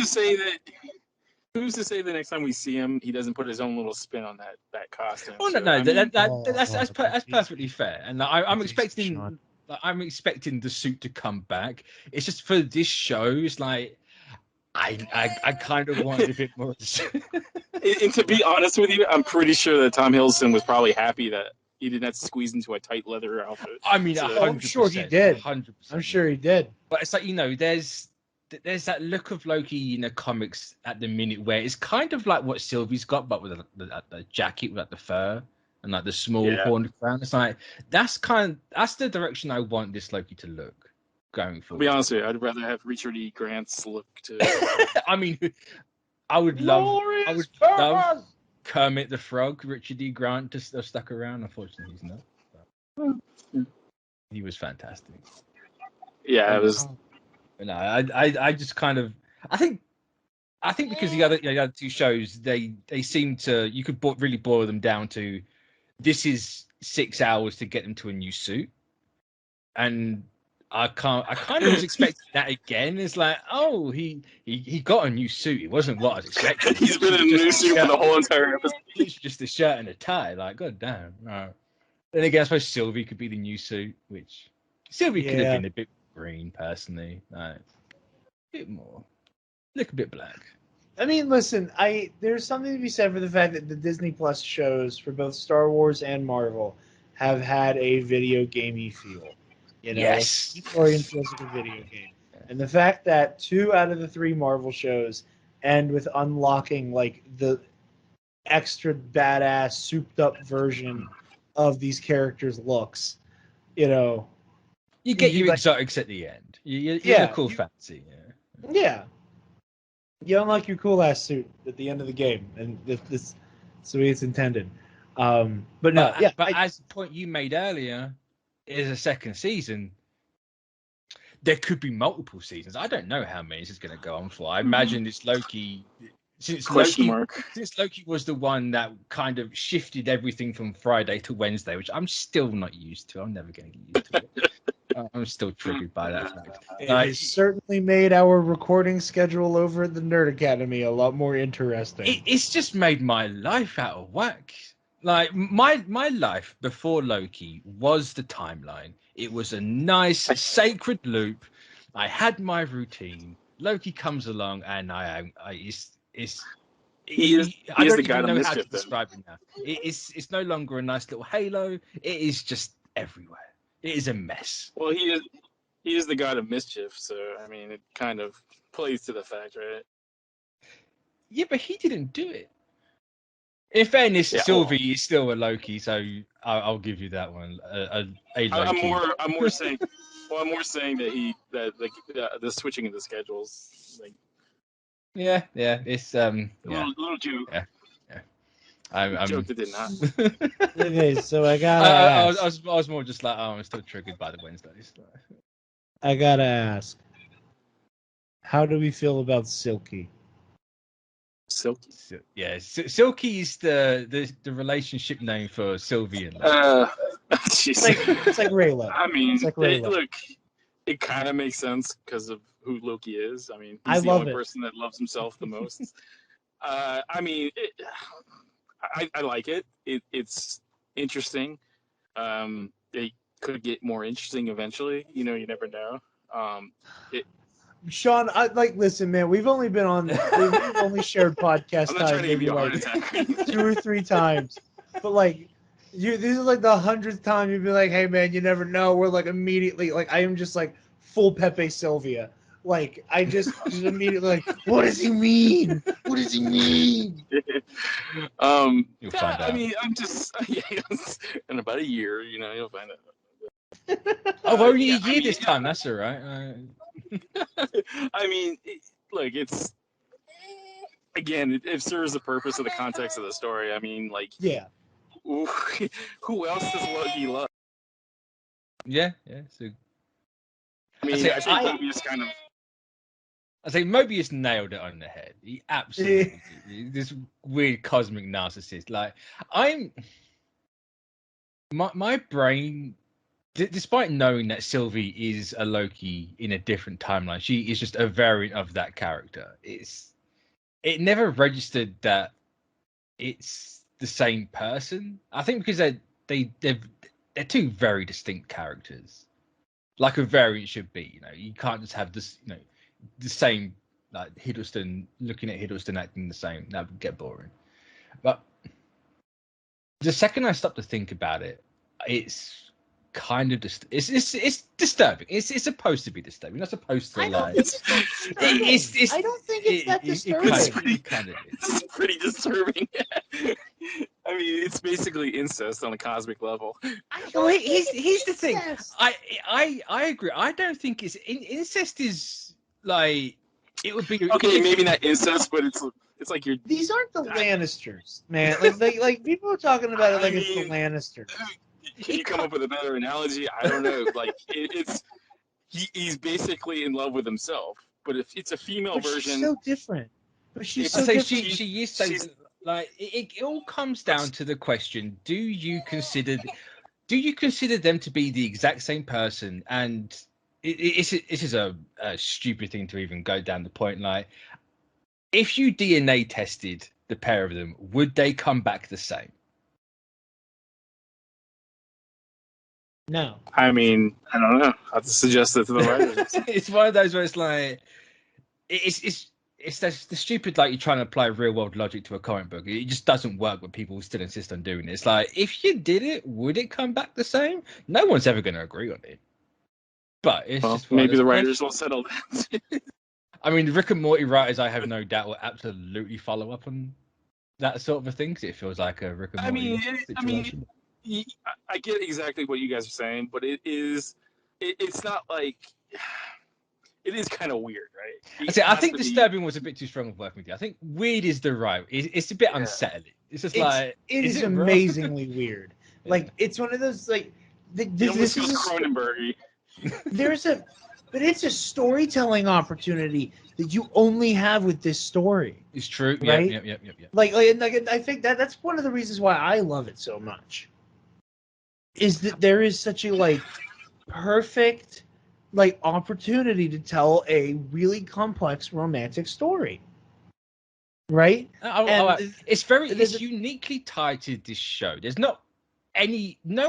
to say the next time we see him, he doesn't put his own little spin on that costume? Oh no, that's perfectly fair, and I'm expecting the suit to come back. It's just for this show, it's like I kind of wanted a bit more. And to be honest with you, I'm pretty sure that Tom Hiddleston was probably happy that he didn't have to squeeze into a tight leather outfit. I mean, I'm sure he did. 100%. I'm sure he did. But it's like, there's that look of Loki in the comics at the minute where it's kind of like what Sylvie's got, but with the jacket, with like the fur and like the small horned crown. It's like that's the direction I want this Loki to look going forward. To be honest with you, I'd rather have Richard E. Grant's look to. I mean, I would love Kermit the Frog, Richard E. Grant to have stuck around. Unfortunately, he's not. He was fantastic. Yeah, it was. No, I just kind of I think because the other two shows they seem to, you could really boil them down to this is 6 hours to get them to a new suit, and I kind of was expecting that again. It's like, oh, he got a new suit. It wasn't what I was expecting. He's been in a new suit for the whole entire episode. It's just a shirt and a tie. Like, god damn. Then again, I suppose Sylvie could be the new suit, which Sylvie could have been a bit green, personally. Like, a bit more. Look a bit black. I mean, listen, there's something to be said for the fact that the Disney Plus shows for both Star Wars and Marvel have had a video gamey feel. Yes. Mandalorian feels like a video game. And the fact that 2 out of the 3 Marvel shows end with unlocking like the extra badass, souped up version of these characters' looks, you get your exotics at the end. You're a cool fancy. Yeah. You unlock your cool ass suit at the end of the game, and this the way it's intended. But as the point you made earlier, is a second season. There could be multiple seasons. I don't know how many this is going to go on for. I imagine it's Loki. Since Loki was the one that kind of shifted everything from Friday to Wednesday, which I'm still not used to. I'm never going to get used to it. I'm still triggered by that fact. It Like, has certainly made our recording schedule over at the Nerd Academy a lot more interesting. it's just made my life out of whack. Like my life before Loki was the timeline. It was a nice sacred loop. I had my routine. Loki comes along, and I He is I don't the god even of know how to mischief, then. describe it now. It's no longer a nice little halo. It is just everywhere. It is a mess. Well, he is the god of mischief, so I mean, it kind of plays to the fact, right? Yeah, but he didn't do it. In fairness, Yeah, Sylvie is still a Loki, so I'll give you that one. A Loki. I'm more saying. Well, I'm more saying that the switching of the schedules, like Yeah, it's a yeah, little too yeah. I'm joke that did not. Okay, so I gotta ask. I was more just like, oh, I'm still triggered by the Wednesdays. I gotta ask. How do we feel about Silky? Silky. Yeah, Silky is the relationship name for Sylvie and It's like Raylo. I mean, It's like Raylo. look, it kind of makes sense because of who Loki is. I mean, I he's the love only it. person that loves himself the most. I mean, I like it. It's interesting. It could get more interesting eventually. You know, you never know. Sean, listen, man. We've only been on. We've only shared podcast I'm not trying time to give maybe you a heart like attack. 2 or 3 times, but like, this is like the 100th time you'd be like, "Hey, man, you never know." We're like immediately like, I am just like full Pepe Sylvia. Like, I just immediately like, what does he mean? What does he mean? You'll find out. I mean, I'm just in about a year, you know, you'll find out. Oh, only a year this time. That's all right. I mean, look, it's again, it serves the purpose of the context of the story. I mean, like, Yeah. who else does Loki love? Yeah. So I mean, I think Mobius kind of. I say Mobius nailed it on the head. He absolutely did. This weird cosmic narcissist. Like my brain, despite knowing that Sylvie is a Loki in a different timeline, she is just a variant of that character. It never registered that it's the same person. I think because they're two very distinct characters, like a variant should be. You know, you can't just have this. You know, the same, like Hiddleston looking at Hiddleston acting the same. That would get boring. But the second I stop to think about it, it's kind of it's disturbing. It's supposed to be disturbing. You're not supposed to like. I don't think it's that disturbing. It's pretty disturbing. I mean, it's basically incest on a cosmic level. Well, here's the thing. I agree. I don't think incest is like it would be okay. Maybe not incest, but it's like you're. These aren't the Lannisters, man. Like people are talking about it like it's the Lannisters. Can you come up with a better analogy? I don't know. Like he's basically in love with himself, but if it's a female version, she's so different. But she's so different. different. She is so like it all comes down to the question: do you consider them to be the exact same person? And this is a stupid thing to even go down the point. Like, if you DNA tested the pair of them, would they come back the same? No. I mean, I don't know. I have to suggest it to the writers. It's one of those where it's like it's the stupid, like, you're trying to apply real world logic to a comic book. It just doesn't work when people still insist on doing it. It's like, if you did it, would it come back the same? No one's ever going to agree on it. But it's just maybe the writers will settle that. I mean, Rick and Morty writers, I have no doubt, will absolutely follow up on that sort of a thing, because it feels like a Rick and Morty situation. I get exactly what you guys are saying, but it's not like. It is kind of weird, right? I think disturbing was a bit too strong of working with you. I think weird is the right. It's a bit unsettling. It's just it is amazingly weird. Like, it's one of those, like, this is Cronenberg-y. But it's a storytelling opportunity that you only have with this story. It's true, right? Yep. Like I think that's one of the reasons why I love it so much. Is that there is such a perfect like opportunity to tell a really complex romantic story, right? It's uniquely tied to this show. There's no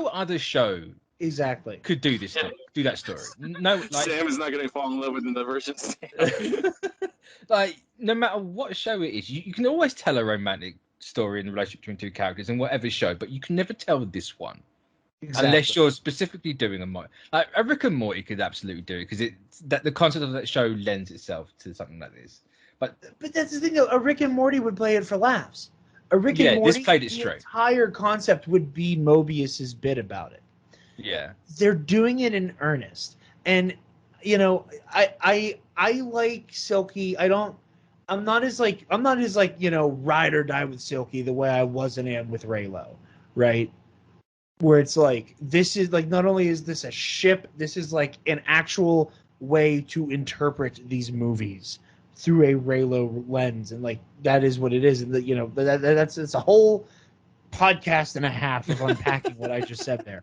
other show exactly could do this thing, do that story. No, like Sam is not going to fall in love with the version. Like no matter what show it is, you can always tell a romantic story in the relationship between two characters in whatever show, but you can never tell this one. Exactly. Unless you're specifically doing like a Rick and Morty could absolutely do it because the concept of that show lends itself to something like this. But that's the thing though. A Rick and Morty would play it for laughs. A Rick and Morty, this played it straight. The entire concept would be Mobius's bit about it. Yeah, they're doing it in earnest, and you know, I like Silky. I'm not as like ride or die with Silky the way I was and am with Raylo, right? Where it's like this is like not only is this a ship, this is like an actual way to interpret these movies through a Raylo lens, and like that is what it is, and that's it's a whole podcast and a half of unpacking what I just said there,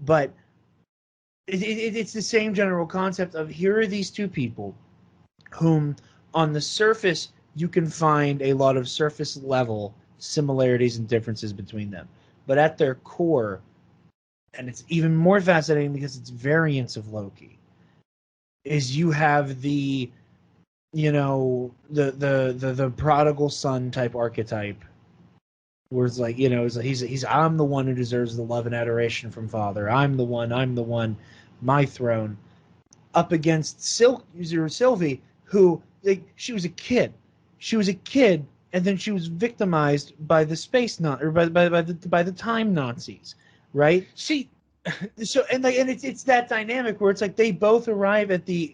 but it's the same general concept of here are these two people whom on the surface you can find a lot of surface level similarities and differences between them, but at their core, and it's even more fascinating because it's variants of Loki, is you have the prodigal son type archetype, where it's like he's I'm the one who deserves the love and adoration from father. I'm the one, my throne, up against Sylvie, who she was a kid, and then she was victimized by the space or by the time Nazis, right? So it's that dynamic where it's like they both arrive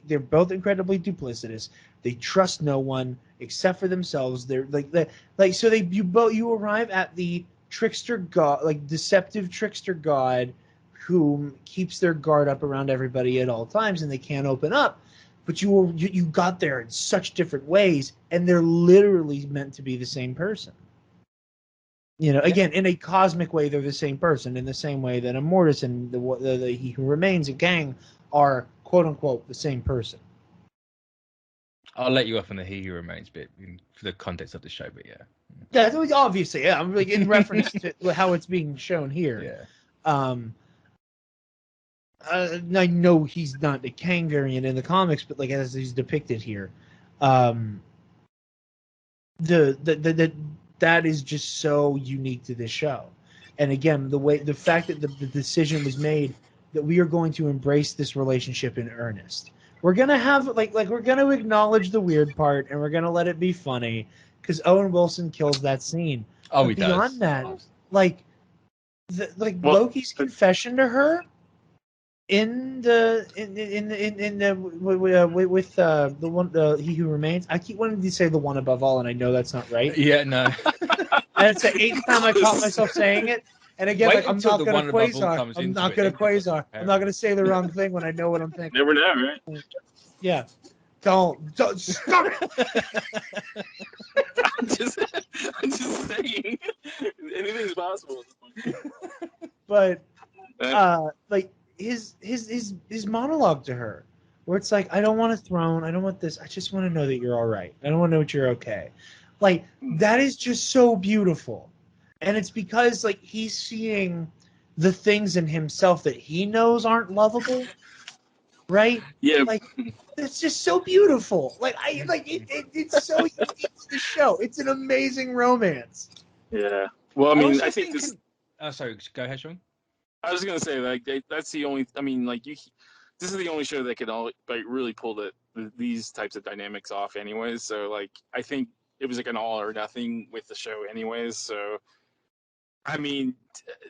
they're both incredibly duplicitous. They trust no one except for themselves. They're you arrive at the trickster god, like deceptive trickster god, who keeps their guard up around everybody at all times, and they can't open up. But you got there in such different ways, and they're literally meant to be the same person. Again, in a cosmic way, they're the same person. In the same way that Immortus and the He Who Remains and gang are quote unquote the same person. I'll let you off on the He Who Remains bit for the context of the show, but yeah. Yeah, obviously, yeah. I'm like in reference to how it's being shown here. Yeah. I know he's not the Kang variant in the comics, but like as he's depicted here, that is just so unique to this show. And again, the fact that the decision was made that we are going to embrace this relationship in earnest. We're gonna have like we're gonna acknowledge the weird part, and we're gonna let it be funny because Owen Wilson kills that scene. Oh, but he beyond does. that, Loki's confession to her with the one He Who Remains. I keep wanting to say the one above all, and I know that's not right. Yeah, no. And it's the eighth time I caught myself saying it. And again, I'm not going to Quasar. I'm not going to Quasar. I'm not going to say the wrong thing when I know what I'm thinking. Never know, right? Yeah. Don't stop it. I'm just saying, anything's possible at this point. But like his monologue to her, where it's like, I don't want a throne, I don't want this, I just want to know that you're all right. I don't want to know that you're okay. Like that is just so beautiful, and it's because like he's seeing the things in himself that he knows aren't lovable, right? Yeah. Like it's just so beautiful. Like it's so unique to the show. It's an amazing romance. Yeah. Well, I mean, I think this. Sorry, go ahead, Sean. I was gonna say like that's the only. I mean, like this is the only show that could really pull these types of dynamics off, anyways. So like, I think it was like an all or nothing with the show, anyways. So, I mean,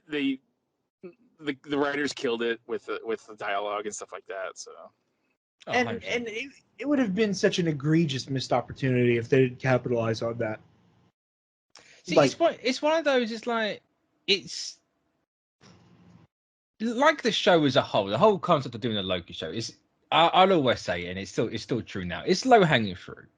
the writers killed it with the dialogue and stuff like that. So. And it would have been such an egregious missed opportunity if they didn't capitalize on that. See, it's one of those. It's like the show as a whole. The whole concept of doing a Loki show is. I'll always say it, and it's still true now. It's low hanging fruit.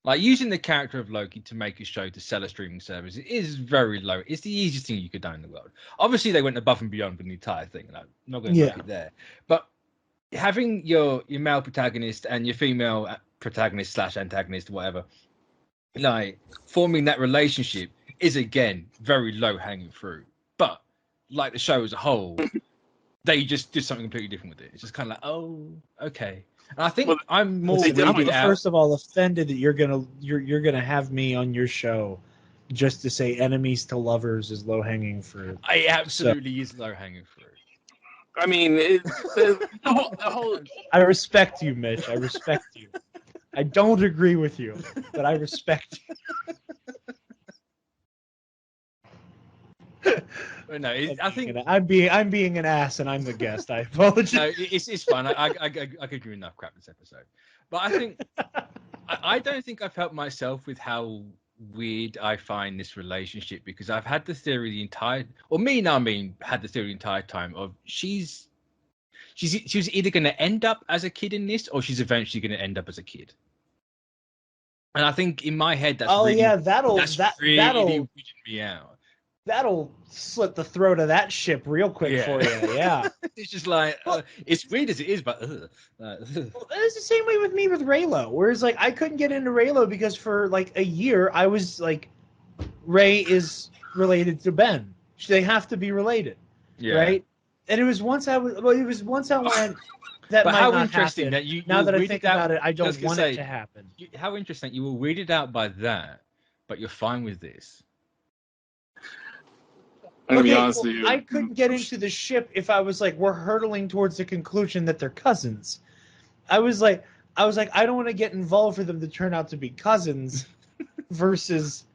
Like using the character of Loki to make a show to sell a streaming service is very low. It's the easiest thing you could do in the world. Obviously, they went above and beyond for the entire thing. And I'm not going to look it there, but having your male protagonist and your female protagonist / antagonist, whatever, like forming that relationship is again very low hanging fruit. But like the show as a whole, they just did something completely different with it. It's just kind of like, oh, okay. And I think I'm more weirded out. First of all, offended that you're gonna have me on your show just to say enemies to lovers is low hanging fruit. It absolutely is low hanging fruit. I mean, the whole. I respect you, Mitch. I respect you. I don't agree with you, but I respect you. No, I think I'm being an ass, and I'm the guest. I apologize. No, it's fine. I could give you enough crap this episode, but I think I don't think I've helped myself with how weird I find this relationship, because I've had the theory the entire, had the theory the entire time of she's either going to end up as a kid in this, or she's eventually going to end up as a kid. And I think in my head, that'll weirding me out. That'll slit the throat of that ship real quick for you. Yeah. It's just like, it's weird as it is, but Well, it's the same way with me with Raylo. Whereas, like, I couldn't get into Raylo because for like a year I was like, Ray is related to Ben. They have to be related, right? And it was once I went that. But might how not interesting happen. that you now that I weirded think out, about it, I don't want it to happen. How interesting you were weirded out by that, but you're fine with this. I'm gonna be honest with you. I couldn't get into the ship if I was like, we're hurtling towards the conclusion that they're cousins. I was like, I don't want to get involved for them to turn out to be cousins versus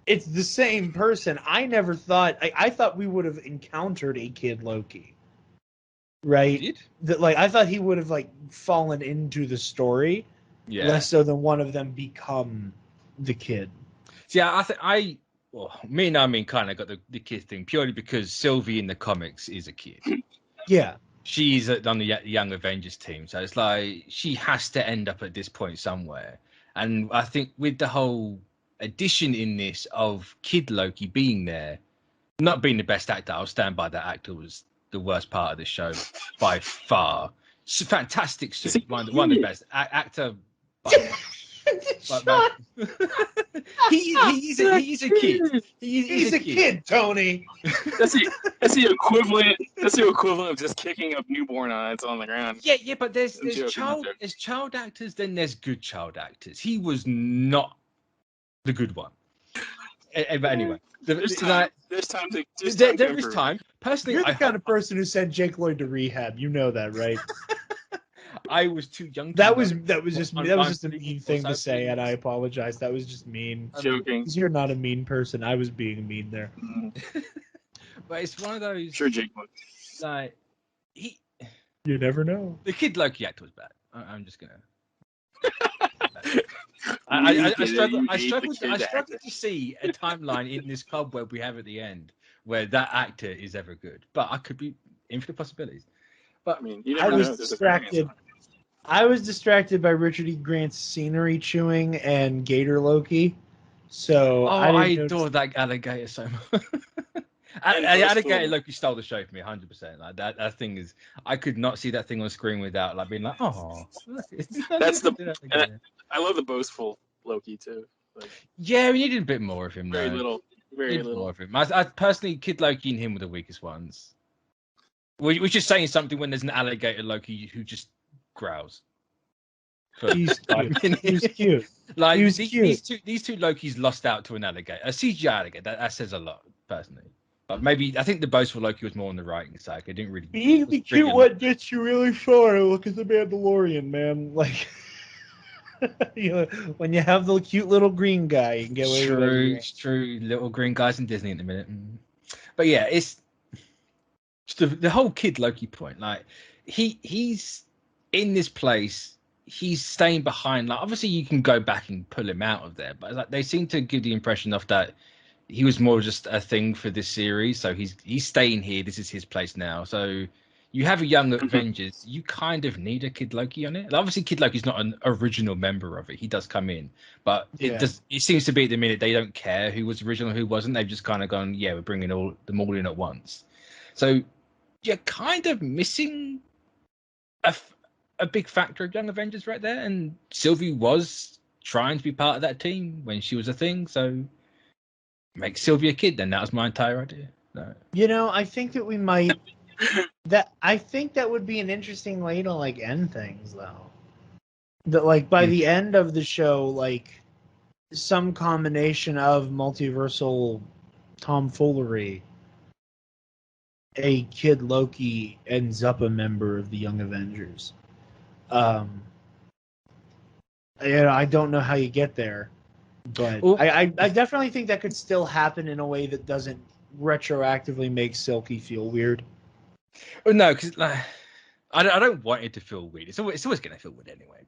it's the same person. I never thought, I thought we would have encountered a kid Loki. Right? That, like, I thought he would have like fallen into the story less so than one of them become the kid. Yeah, me and Amin kind of got the kid thing purely because Sylvie in the comics is a kid. Yeah. She's on the Young Avengers team, so it's like she has to end up at this point somewhere. And I think with the whole addition in this of Kid Loki being there, not being the best actor, I'll stand by that. Actor was the worst part of the show by far. Fantastic suit, one of the best actor. He's a kid. He's a kid, Tony. That's the equivalent. That's the equivalent of just kicking a newborn on the ground. Yeah, but there's child actors, then there's good child actors. He was not the good one. But anyway, there is time. Personally, you're the kind of person who sent Jake Lloyd to rehab. You know that, right? I was too young. That was just a mean thing to say, and I apologize. That was just mean. Joking. You're not a mean person. I was being mean there. But it's one of those. Sure, Jake. Like you never know. The Kid Loki actor was bad. I'm just gonna. I struggled to see a timeline in this cobweb we have at the end where that actor is ever good. But I could be infinite possibilities. But I mean, I was distracted. I was distracted by Richard E. Grant's scenery chewing and Gator Loki. So I adore that alligator so much. Alligator Loki stole the show for me 100%. Like that thing is, I could not see that thing on screen without like being like, oh. I love the boastful Loki too. Like, yeah, we needed a bit more of him. Very little more of him. I personally, Kid Loki and him were the weakest ones. We're just saying something when there's an alligator Loki who just growls. He's cute. Like these two Lokis lost out to an alligator, a CGI alligator. That says a lot, personally. But maybe I think the boastful Loki was more on the writing side. It didn't really. Being the cute what gets you really far. Look at the Mandalorian, man. Like, when you have the cute little green guy, you can get away with it. It's true. Little green guys in Disney at the minute. But yeah, it's the whole Kid Loki point. Like, he's in this place. He's staying behind. Like, obviously, you can go back and pull him out of there, but like they seem to give the impression of that he was more just a thing for this series. So he's staying here. This is his place now. So you have a young Avengers. You kind of need a Kid Loki on it. And obviously, Kid Loki's not an original member of it. He does come in, but it seems to be at the minute they don't care who was original, who wasn't. They've just kind of gone, yeah, we're bringing them all in at once. So you're kind of missing a big factor of Young Avengers right there, and Sylvie was trying to be part of that team when she was a thing. So make Sylvie a kid. Then that was my entire idea. No. You know, I think that we might. I think that would be an interesting way to like end things, though. That like by the end of the show, like some combination of multiversal tomfoolery, a kid Loki ends up a member of the Young Avengers. I don't know how you get there, but I definitely think that could still happen in a way that doesn't retroactively make Silky feel weird. Well, no, because like, I don't want it to feel weird. It's always going to feel weird anyway.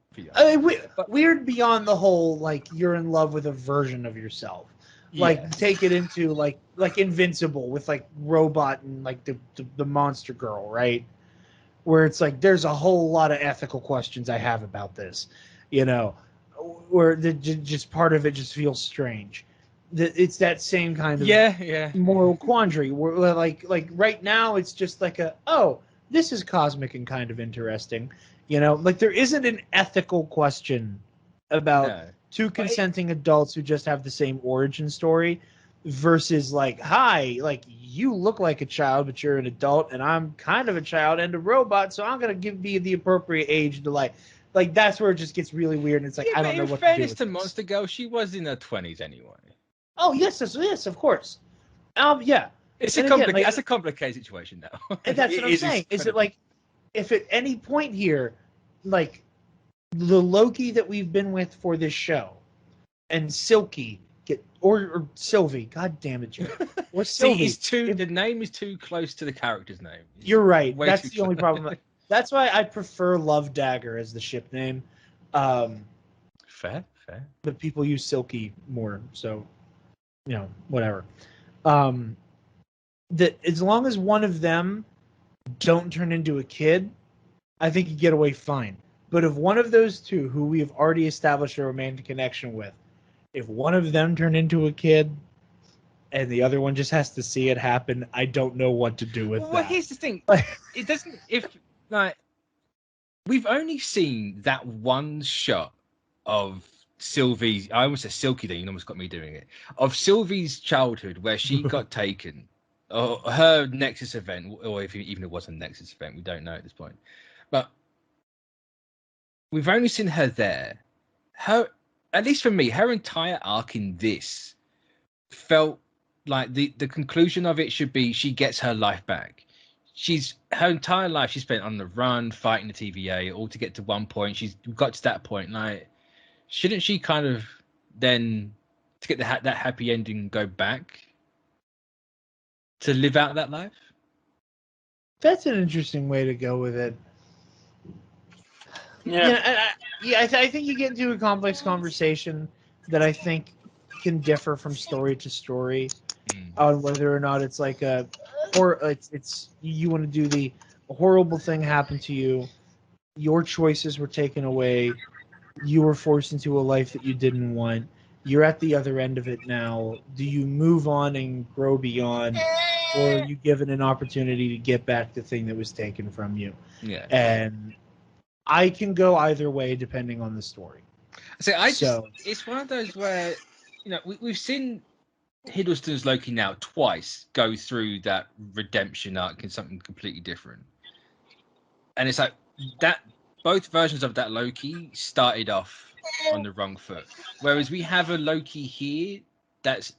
Weird beyond the whole like you're in love with a version of yourself. Like take it into like Invincible with like Robot and like the Monster Girl, right? Where it's like there's a whole lot of ethical questions I have about this, you know, where just part of it just feels strange. It's that same kind of moral quandary where like right now it's just like this is cosmic and kind of interesting, you know, like there isn't an ethical question about two consenting adults who just have the same origin story versus like, hi, like you look like a child but you're an adult and I'm kind of a child and a robot, so I'm gonna be the appropriate age to like that's where it just gets really weird and it's like I don't know what to do. In fairness to Monster Girl, she was in her 20s anyway. Oh yes, of course. Yeah. It's that's a complicated situation now. And that's what I'm saying. Is it like if at any point here, like the Loki that we've been with for this show and Silky or Sylvie, god damn it, Jim. Or Sylvie. The name is too close to the character's name. You're right. That's the only problem. That's why I prefer Love Dagger as the ship name. Fair. But people use Silky more, so you know, whatever. That as long as one of them don't turn into a kid, I think you get away fine. But if one of those two, who we have already established a romantic connection with, if one of them turn into a kid and the other one just has to see it happen, I don't know what to do with that. Well, here's the thing. It doesn't... we've only seen that one shot of Sylvie's... I almost said Silky then, you almost got me doing it. Of Sylvie's childhood where she got taken. Or her Nexus event, or if even it was a Nexus event, we don't know at this point. But we've only seen her there. Her, at least for me, her entire arc in this felt like the conclusion of it should be she gets her life back. Her entire life she spent on the run, fighting the TVA, all to get to one point. She's got to that point. Like, shouldn't she kind of then, to get that happy ending, go back to live out that life? That's an interesting way to go with it. Yeah. I think you get into a complex conversation that I think can differ from story to story on whether or not it's like it's you want to do a horrible thing happened to you, your choices were taken away, you were forced into a life that you didn't want, you're at the other end of it now. Do you move on and grow beyond, or are you given an opportunity to get back the thing that was taken from you? Yeah. And I can go either way depending on the story. It's one of those where, you know, we've seen Hiddleston's Loki now twice go through that redemption arc in something completely different. And it's like that both versions of that Loki started off on the wrong foot. Whereas we have a Loki here that's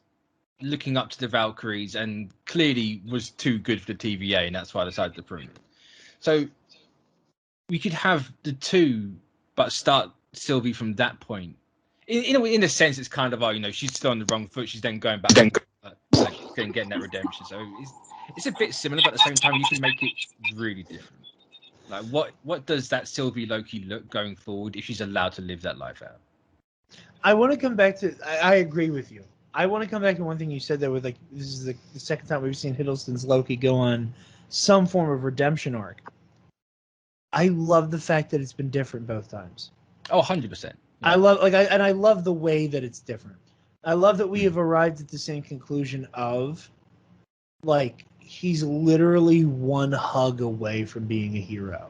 looking up to the Valkyries and clearly was too good for the TVA, and that's why I decided to prune it. So we could have the two, but start Sylvie from that point. In a sense, it's kind of, you know, she's still on the wrong foot. She's then going back, getting that redemption. So it's a bit similar, but at the same time, you can make it really different. Like, what does that Sylvie Loki look going forward if she's allowed to live that life out? I want to come back to. I agree with you. I want to come back to one thing you said there with, like, this is the second time we've seen Hiddleston's Loki go on some form of redemption arc. I love the fact that it's been different both times. Oh, 100%. Yeah. I love the way that it's different. I love that we have arrived at the same conclusion of, like, he's literally one hug away from being a hero.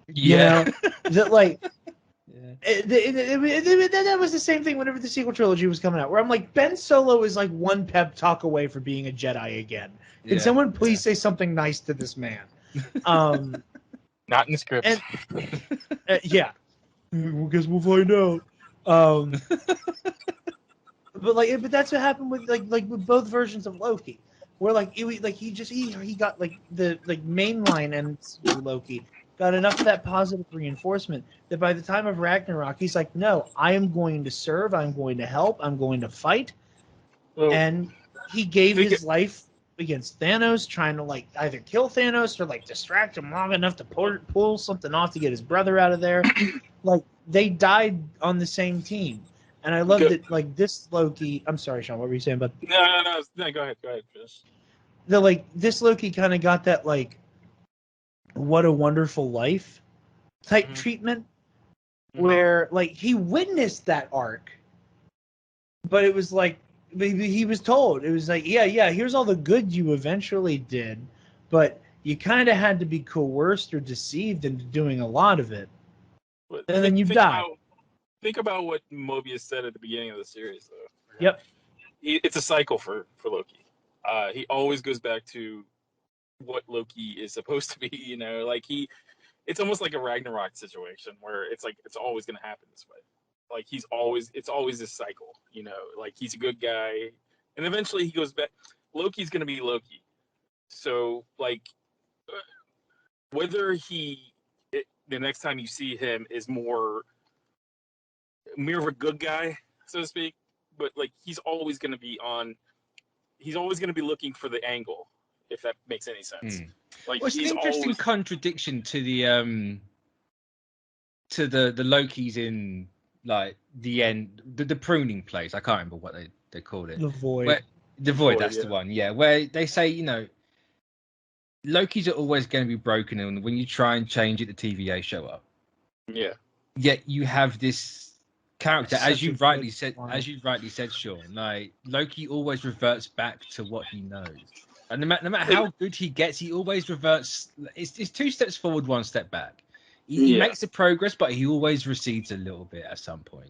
You know, that like Yeah. that was the same thing whenever the sequel trilogy was coming out, where I'm like, Ben Solo is like one pep talk away from being a Jedi again. Can someone please say something nice to this man? Not in the script. And yeah, I guess we'll find out. But that's what happened with like with both versions of Loki, where he got like the mainline MCU Loki got enough of that positive reinforcement that by the time of Ragnarok, he's like, no, I am going to serve, I'm going to help, I'm going to fight, and he gave his life against Thanos, trying to like either kill Thanos or like distract him long enough to pull something off to get his brother out of there. Like they died on the same team. And I love that, like, this Loki... I'm sorry, Sean, what were you saying about... No, go ahead, Chris. This Loki kind of got that, like, what a wonderful life type treatment, where, like, he witnessed that arc, but it was like, he was told, it was like, yeah, here's all the good you eventually did, but you kind of had to be coerced or deceived into doing a lot of it, and then you died. Think about what Mobius said at the beginning of the series, though. Yep. It's a cycle for Loki. He always goes back to what Loki is supposed to be, you know, like it's almost like a Ragnarok situation where it's like, it's always going to happen this way. Like it's always this cycle, you know, like he's a good guy and eventually he goes back. Loki's going to be Loki. So like, whether the next time you see him is more of a good guy, so to speak, but like he's always going to be looking for the angle, if that makes any sense. Like, it's an interesting contradiction to the Lokis in like the end, the pruning place. I can't remember what they called it. The Void. The Void, that's the one. Yeah, where they say, you know, Lokis are always going to be broken, and when you try and change it, the TVA show up. Yeah. Yet you have this character, as you rightly said, Sean, like Loki always reverts back to what he knows, and no matter how good he gets, he always reverts. It's 2 steps forward, 1 step back. He makes the progress, but he always recedes a little bit at some point.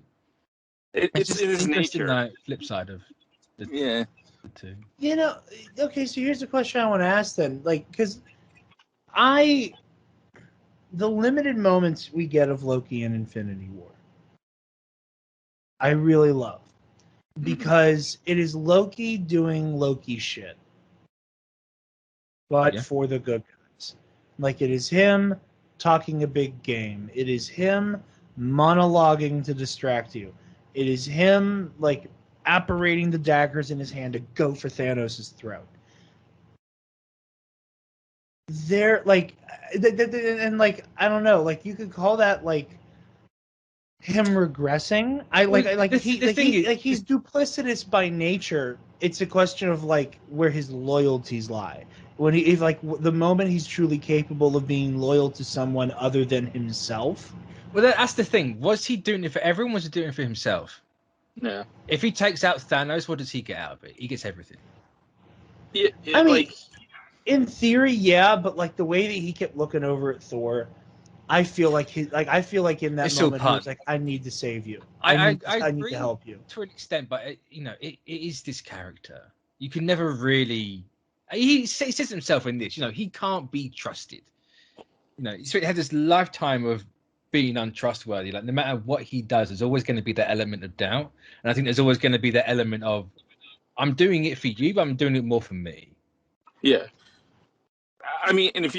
It's just in his interesting, nature. like, flip side of the two. You know, okay, so here's the question I want to ask then. Like, because the limited moments we get of Loki in Infinity War, I really love. Because it is Loki doing Loki shit. But for the good guys. Like, it is him talking a big game. It is him monologuing to distract you. It is him, like, apparating the daggers in his hand to go for Thanos' throat. They're, like... And, like, I don't know. Like, you could call that, like... him regressing. He's duplicitous by nature. It's a question of like where his loyalties lie. When the moment he's truly capable of being loyal to someone other than himself. Well, that's the thing. Was he doing it for everyone? Was he doing it for himself? Yeah. If he takes out Thanos, what does he get out of it? He gets everything. I mean, in theory, yeah, but like the way that he kept looking over at Thor. I feel like in that moment he was like, "I need to save you. I need to help you." To an extent, but it is this character. You can never really. He says himself in this. You know, he can't be trusted. You know, so he had this lifetime of being untrustworthy. Like no matter what he does, there's always going to be that element of doubt, and I think there's always going to be that element of, "I'm doing it for you, but I'm doing it more for me." Yeah. I mean, and if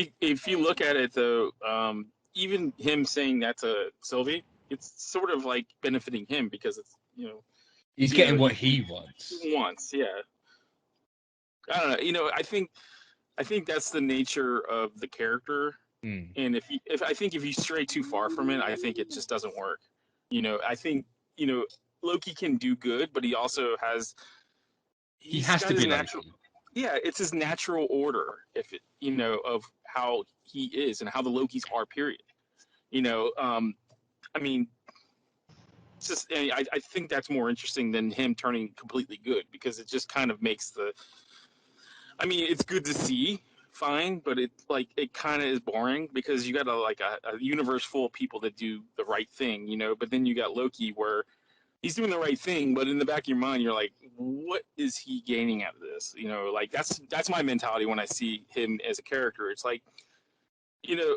you look at it though. Even him saying that to Sylvie, it's sort of like benefiting him because it's, you know, he's getting what he wants. Yeah. I don't know. You know, I think that's the nature of the character. And if you stray too far from it, I think it just doesn't work. You know, I think, you know, Loki can do good, but he also has. He has to be natural. Yeah, it's his natural order, of how he is and how the Lokis are. Period. You know, I mean, it's just I think that's more interesting than him turning completely good because it just kind of makes the. I mean, it's good to see fine, but it kind of is boring because you got a universe full of people that do the right thing, you know. But then you got Loki where he's doing the right thing, but in the back of your mind, you're like, what is he gaining out of this? You know, like that's my mentality when I see him as a character. It's like, you know,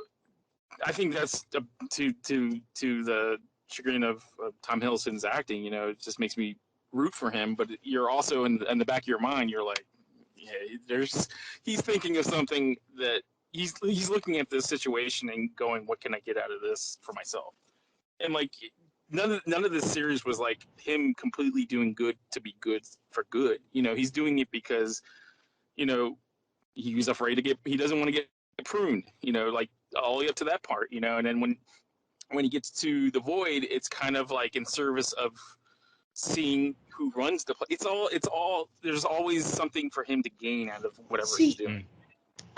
I think that's to the chagrin of Tom Hiddleston's acting. You know, it just makes me root for him. But you're also in the back of your mind, you're like, yeah, he's thinking of something that he's looking at this situation and going, what can I get out of this for myself? And like none of this series was like him completely doing good to be good for good. You know, he's doing it because, you know, he doesn't want to get pruned, you know, like all the way up to that part, you know. And then when he gets to the Void, it's kind of like in service of seeing who runs the place. It's all there's always something for him to gain out of whatever he's doing.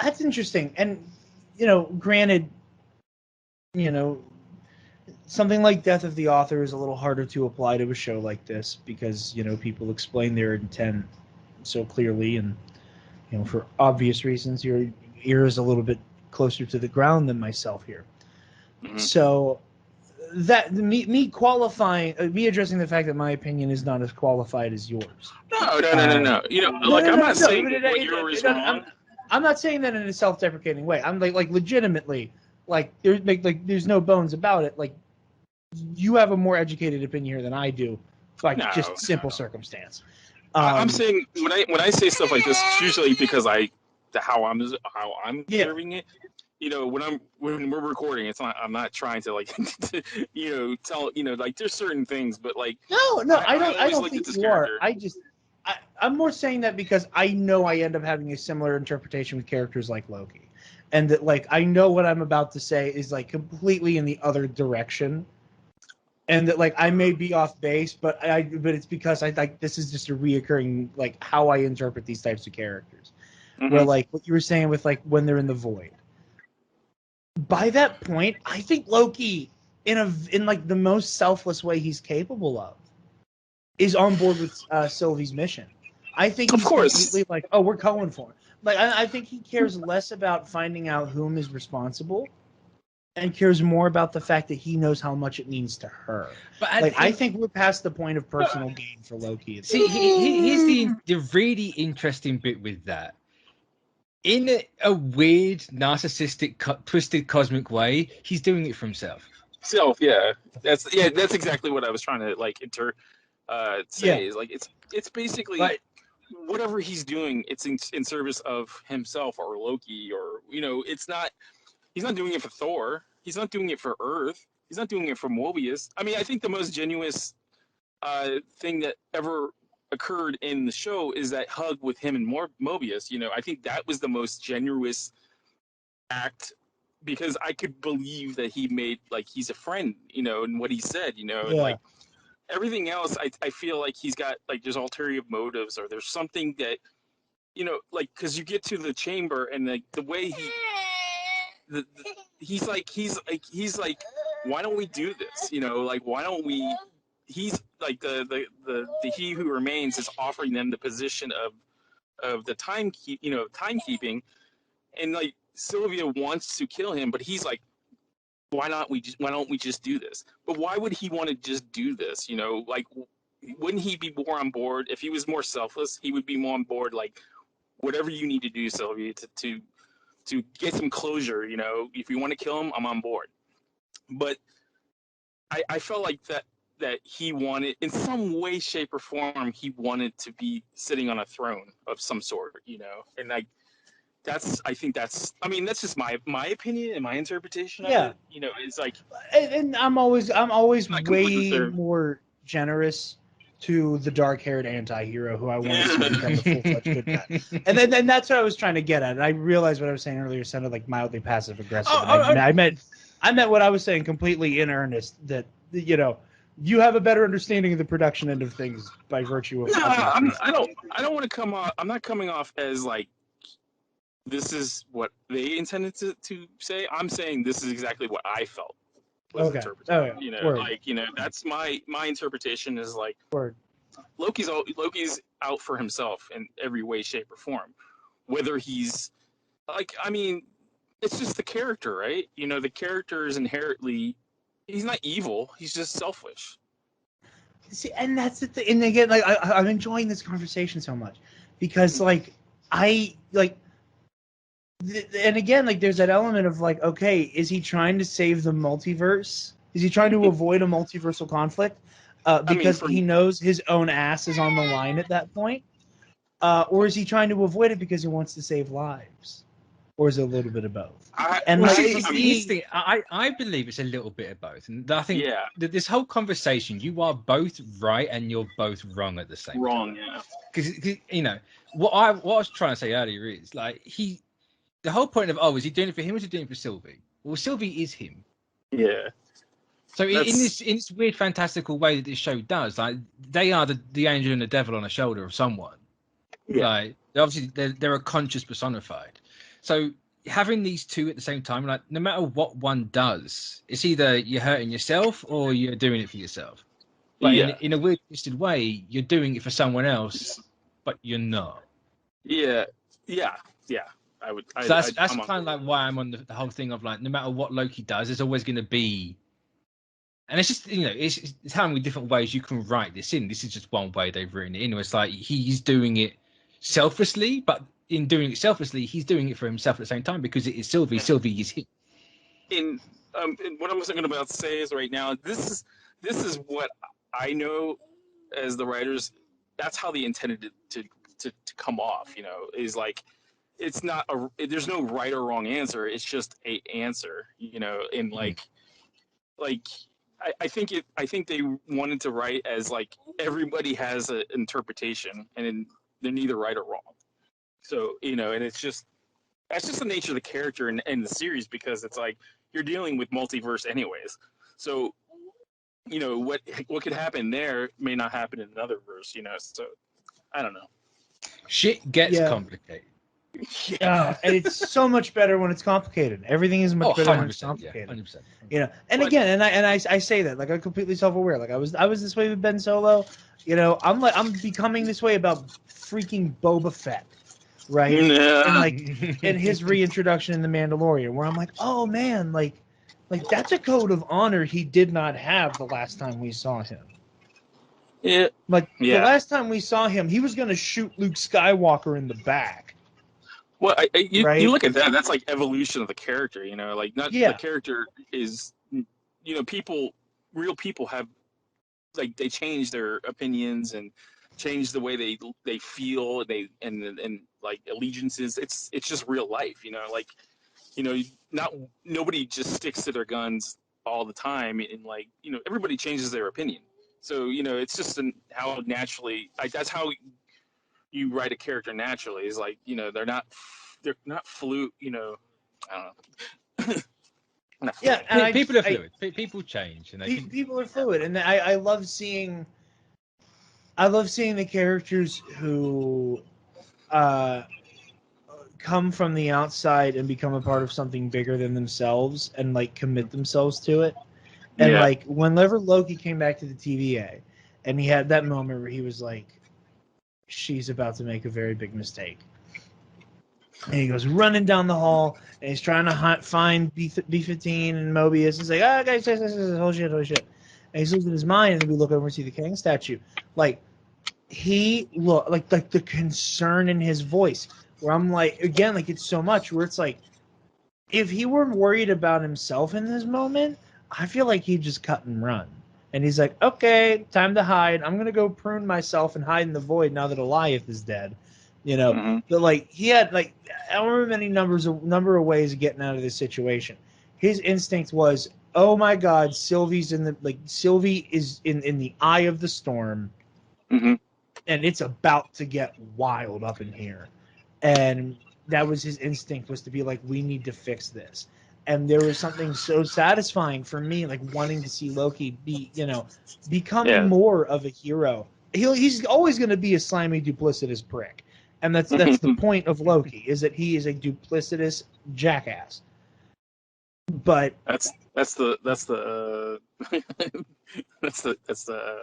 That's interesting. And, you know, granted, you know, something like Death of the Author is a little harder to apply to a show like this because, you know, people explain their intent so clearly, and, you know, for obvious reasons, your ear is a little bit closer to the ground than myself here. Mm-hmm. So that me qualifying, me addressing the fact that my opinion is not as qualified as yours. No. You know, I'm not saying what yours is wrong. I'm not saying that in a self-deprecating way. I'm like legitimately, like there's no bones about it. Like, you have a more educated opinion here than I do, like just simple circumstance. I'm saying when I say stuff like this, it's usually because how I'm observing it. You know, when we're recording, it's not. I'm not trying to like, you know, tell, you know, like there's certain things, but like I don't think you are. I'm more saying that because I know I end up having a similar interpretation with characters like Loki, and that like I know what I'm about to say is like completely in the other direction. And that, like, I may be off base, but it's because I like this is just a reoccurring, like, how I interpret these types of characters. Mm-hmm. Where, like, what you were saying with, like, when they're in the Void. By that point, I think Loki, in like the most selfless way he's capable of, is on board with Sylvie's mission. I think he's completely like, oh, we're going for it. Like, I think he cares less about finding out whom is responsible, and cares more about the fact that he knows how much it means to her. But I think we're past the point of personal gain for Loki. See, here's the really interesting bit with that. In a weird, narcissistic, twisted, cosmic way, he's doing it for himself. That's exactly what I was trying to like say. Is like it's basically like, whatever he's doing, it's in service of himself or Loki, or you know, it's not. He's not doing it for Thor. He's not doing it for Earth. He's not doing it for Mobius. I mean, I think the most genuine thing that ever occurred in the show is that hug with him and Mobius. You know, I think that was the most genuine act because I could believe that he made, like, he's a friend, you know, and what he said, you know, and like everything else, I feel like he's got, like, there's ulterior motives or there's something that, you know, like, because you get to the chamber and like the way he's like, why don't we do this? You know, like, why don't we? He's like the He Who Remains is offering them the position of the timekeeping, and like Sylvia wants to kill him, but he's like, why don't we just do this? But why would he want to just do this? You know, like, wouldn't he be more on board if he was more selfless? He would be more on board, like, whatever you need to do, Sylvia, to get some closure, you know, if you want to kill him, I'm on board. But I felt like that he wanted, in some way, shape, or form, he wanted to be sitting on a throne of some sort, you know, and I think that's just my opinion and my interpretation of it. You know, it's like, and I'm always way more generous to the dark-haired anti-hero who I want to see become the full-fledged good guy. And then that's what I was trying to get at. And I realized what I was saying earlier sounded like mildly passive-aggressive. I meant what I was saying completely in earnest, that, you know, you have a better understanding of the production end of things by virtue of... I don't want to come off... I'm not coming off as, like, this is what they intended to say. I'm saying this is exactly what I felt. Interpreted. Oh, yeah. You know, like, you know, that's my interpretation is like, Loki's out for himself in every way, shape, or form. Whether he's like, I mean, it's just the character, right? You know, the character is inherently, he's not evil. He's just selfish. See, and that's the thing. And again, like I'm enjoying this conversation so much because, like, and again, like, there's that element of like, okay, is he trying to save the multiverse? Is he trying to avoid a multiversal conflict? Because he knows his own ass is on the line at that point, or is he trying to avoid it because he wants to save lives, or is it a little bit of both? I believe it's a little bit of both, and I think that this whole conversation, you are both right and you're both wrong at the same time. Yeah. Because you know what I was trying to say earlier is like the whole point of is he doing it for him or is he doing it for Sylvie? Well, Sylvie is him. Yeah. So in this weird fantastical way that this show does, like they are the angel and the devil on the shoulder of someone. Yeah. Like they're a conscious personified. So having these two at the same time, like no matter what one does, it's either you're hurting yourself or you're doing it for yourself. But in a weird twisted way, you're doing it for someone else, but you're not. Yeah. That's kind of like why I'm on the whole thing of like no matter what Loki does, there's always going to be. And it's just, it's how many different ways you can write this in. This is just one way they've written it in. It's like he's doing it selflessly, but in doing it selflessly, he's doing it for himself at the same time because it is Sylvie. Sylvie is him. And what I'm about to say is right now, this is what I know as the writers. That's how they intended it to come off. Is like it's not there's no right or wrong answer. It's just a answer. And like. I think they wanted to write as like everybody has an interpretation, and they're neither right or wrong. So and that's just the nature of the character in the series, because it's like you're dealing with multiverse anyways. So what could happen there may not happen in another verse. So I don't know. Shit gets complicated. Yeah, and it's so much better when it's complicated. Everything is much better when it's complicated. 100%. And again, I say that like I'm completely self-aware. Like I was this way with Ben Solo. I'm becoming this way about freaking Boba Fett, right? Yeah. And his reintroduction in The Mandalorian, where I'm like, oh man, like that's a code of honor he did not have the last time we saw him. Yeah. The last time we saw him, he was going to shoot Luke Skywalker in the back. Well, you look at that. That's like evolution of the character. The character is, real people have, like, they change their opinions and change the way they feel. And like allegiances. It's just real life. Nobody just sticks to their guns all the time. And like, everybody changes their opinion. So it's just how naturally. That's how you write a character naturally. Is like they're not fluid. I don't know. Yeah, people are fluid. People change, and people are fluid, and I love seeing. I love seeing the characters who come from the outside and become a part of something bigger than themselves, and like commit themselves to it. And like whenever Loki came back to the TVA, and he had that moment where he was like, she's about to make a very big mistake. And he goes running down the hall, and he's trying to find B-15 and Mobius. He's like, guys, holy shit. And he's losing his mind, and then we look over and see the Kang statue. Like, like the concern in his voice, where I'm like, again, like it's so much, where it's like, if he were worried about himself in this moment, I feel like he'd just cut and run. And he's like, okay, time to hide. I'm going to go prune myself and hide in the void now that Eliath is dead. But like he had like I don't remember many number of ways of getting out of this situation. His instinct was, oh my God, Sylvie is in the eye of the storm, and it's about to get wild up in here. And that was his instinct, was to be like, we need to fix this. And there was something so satisfying for me, like wanting to see Loki become more of a hero. He's always going to be a slimy, duplicitous prick. And that's the point of Loki, is that he is a duplicitous jackass. But that's That's the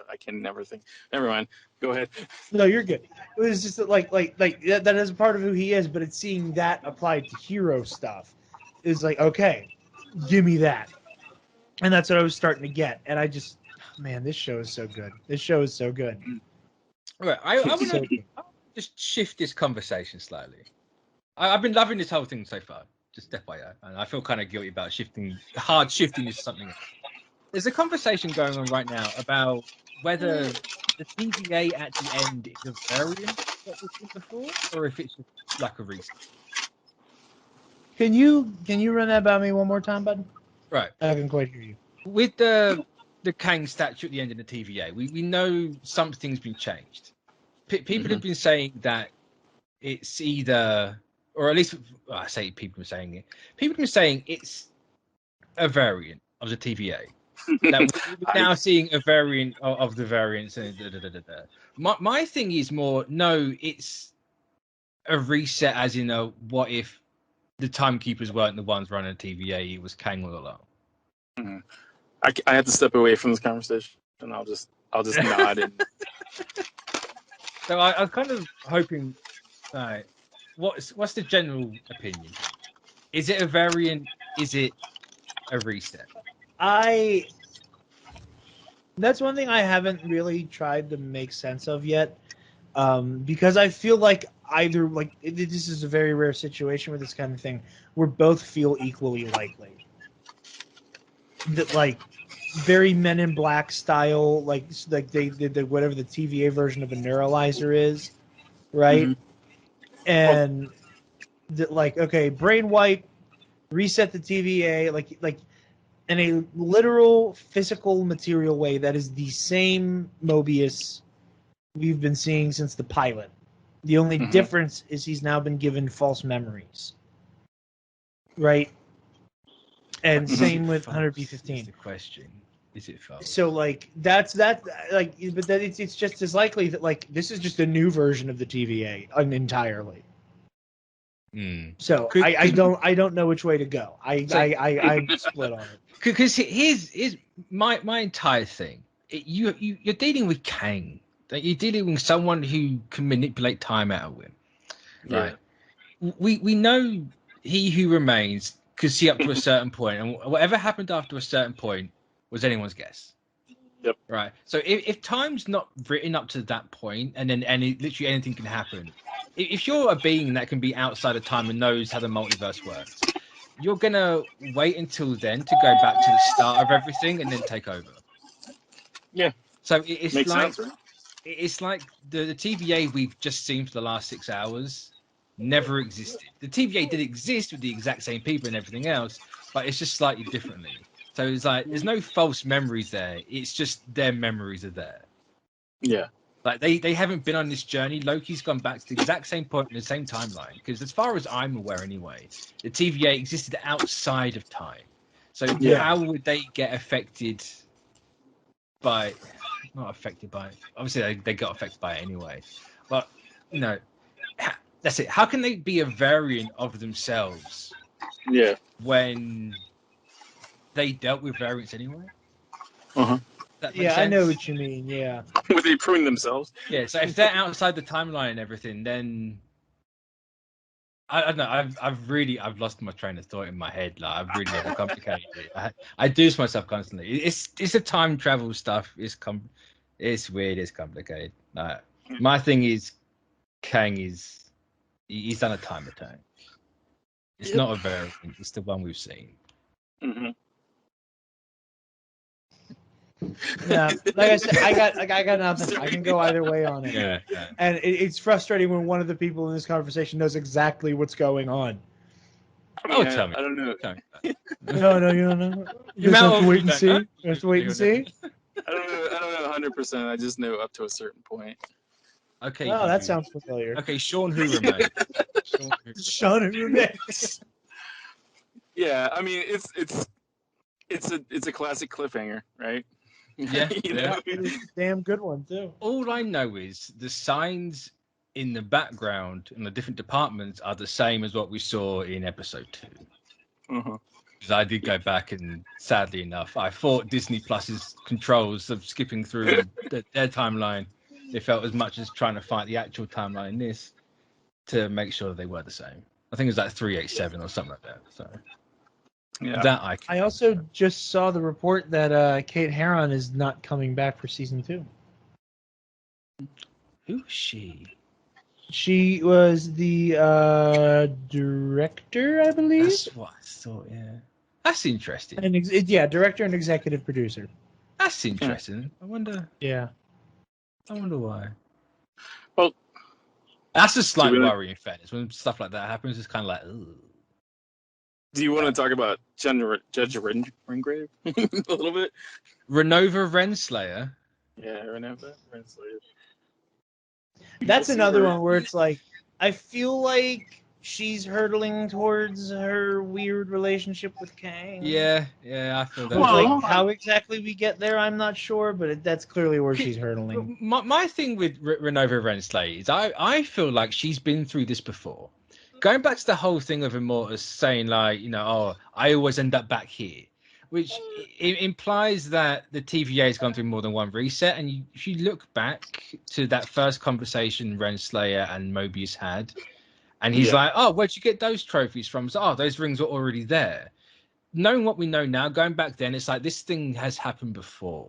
I can never think. Never mind. Go ahead. No, you're good. It was just that, like that is part of who he is, but it's seeing that applied to hero stuff. It's like, okay, give me that, and that's what I was starting to get. And I just, man, this show is so good. This show is so good. Right, I want So to good. just shift this conversation slightly. I've been loving this whole thing so far, just FYI, and I feel kind of guilty about shifting this to something else. There's a conversation going on right now about whether the TVA at the end is a variant of what we've seen before, or if it's just like a reset. Can you run that by me one more time, bud? Right. I can quite hear you. With the Kang statue at the end of the TVA, we know something's been changed. People have been saying that it's either, or at least I say people are saying it. People have been saying it's a variant of the TVA. That we're now seeing a variant of the variants. And My thing is more, no, it's a reset, as in what if the timekeepers weren't the ones running the TVA, it was Kang all along. Mm-hmm. I have to step away from this conversation, and I'll just nod. And... So I was kind of hoping, what's the general opinion? Is it a variant? Is it a reset? That's one thing I haven't really tried to make sense of yet, because I feel like either this is a very rare situation with this kind of thing where both feel equally likely. That very Men in Black style, like they did whatever the TVA version of a neuralizer is, right? Mm-hmm. And okay, brain wipe, reset the TVA, like in a literal physical material way that is the same Mobius we've been seeing since the pilot. The only difference is he's now been given false memories, right? And same with 100B15. The question is it false? So that's that but then it's just as likely that this is just a new version of the TVA entirely. So I don't know which way to go. I'm split on it. Because here's my entire thing. You're dealing with Kang. You're dealing with someone who can manipulate time out of him. Right. Yeah. We know He Who Remains could see up to a certain point, and whatever happened after a certain point was anyone's guess. Yep. Right. So if time's not written up to that point, and then literally anything can happen. If you're a being that can be outside of time and knows how the multiverse works, you're gonna wait until then to go back to the start of everything and then take over. Yeah. So it's Makes like sense, right? It's like the TVA we've just seen for the last 6 hours never existed. The TVA did exist with the exact same people and everything else, but it's just slightly differently. So it's like there's no false memories there. It's just their memories are there. Yeah. Like they haven't been on this journey. Loki's gone back to the exact same point in the same timeline. Because as far as I'm aware, anyway, the TVA existed outside of time. So how would they get affected by? Not affected by it. Obviously, they got affected by it anyway. But that's it. How can they be a variant of themselves? Yeah. When they dealt with variants anyway. Yeah, I know what you mean. Yeah. Were they proving themselves? Yeah. So if they're outside the timeline and everything, then I don't know. I've lost my train of thought in my head. I've really overcomplicated it. I do this myself constantly. It's the time travel stuff. It's weird. It's complicated. My thing is, Kang he's done a time return. It's not a variant. It's the one we've seen. Mm-hmm. Yeah, like I said, I got nothing. I can go either way on it. Yeah. And it's frustrating when one of the people in this conversation knows exactly what's going on. Tell me. I don't know. No, you don't know. You just have to wait and see. You have to wait and see. I don't know 100%. I just know up to a certain point. Okay. Oh, that sounds familiar. Okay, Sean Who Remains. Sean Who Remains. Yeah, I mean it's a classic cliffhanger, right? Yeah, It's a damn good one too. All I know is the signs in the background in the different departments are the same as what we saw in episode 2. Because I did go back, and sadly enough, I thought Disney Plus's controls of skipping through their timeline, they felt as much as trying to fight the actual timeline in this to make sure they were the same. I think it was like 387 or something like that. So Yeah. that I also just saw the report that Kate Herron is not coming back for season 2. Who's she? She was the director, I believe. That's what I thought. Yeah, that's interesting. And director and executive producer. That's interesting. I wonder why. Well, That's a slight Do we- worry in fairness. When stuff like that happens, it's kind of like, ugh. do you want to talk about Judge Ringrave a little bit? Renova Renslayer. Yeah, Renslayer. That's another one where it's like, I feel like she's hurtling towards her weird relationship with Kang. Yeah, I feel that. Well, Like how exactly we get there, I'm not sure, but that's clearly where she's hurtling. My thing with Renova Renslayer is I feel like she's been through this before. Going back to the whole thing of Immortus saying like, oh, I always end up back here, which implies that the TVA has gone through more than one reset. And if you look back to that first conversation Renslayer and Mobius had, and he's like, oh, where'd you get those trophies from? So, oh, those rings were already there. Knowing what we know now, going back then, it's like this thing has happened before.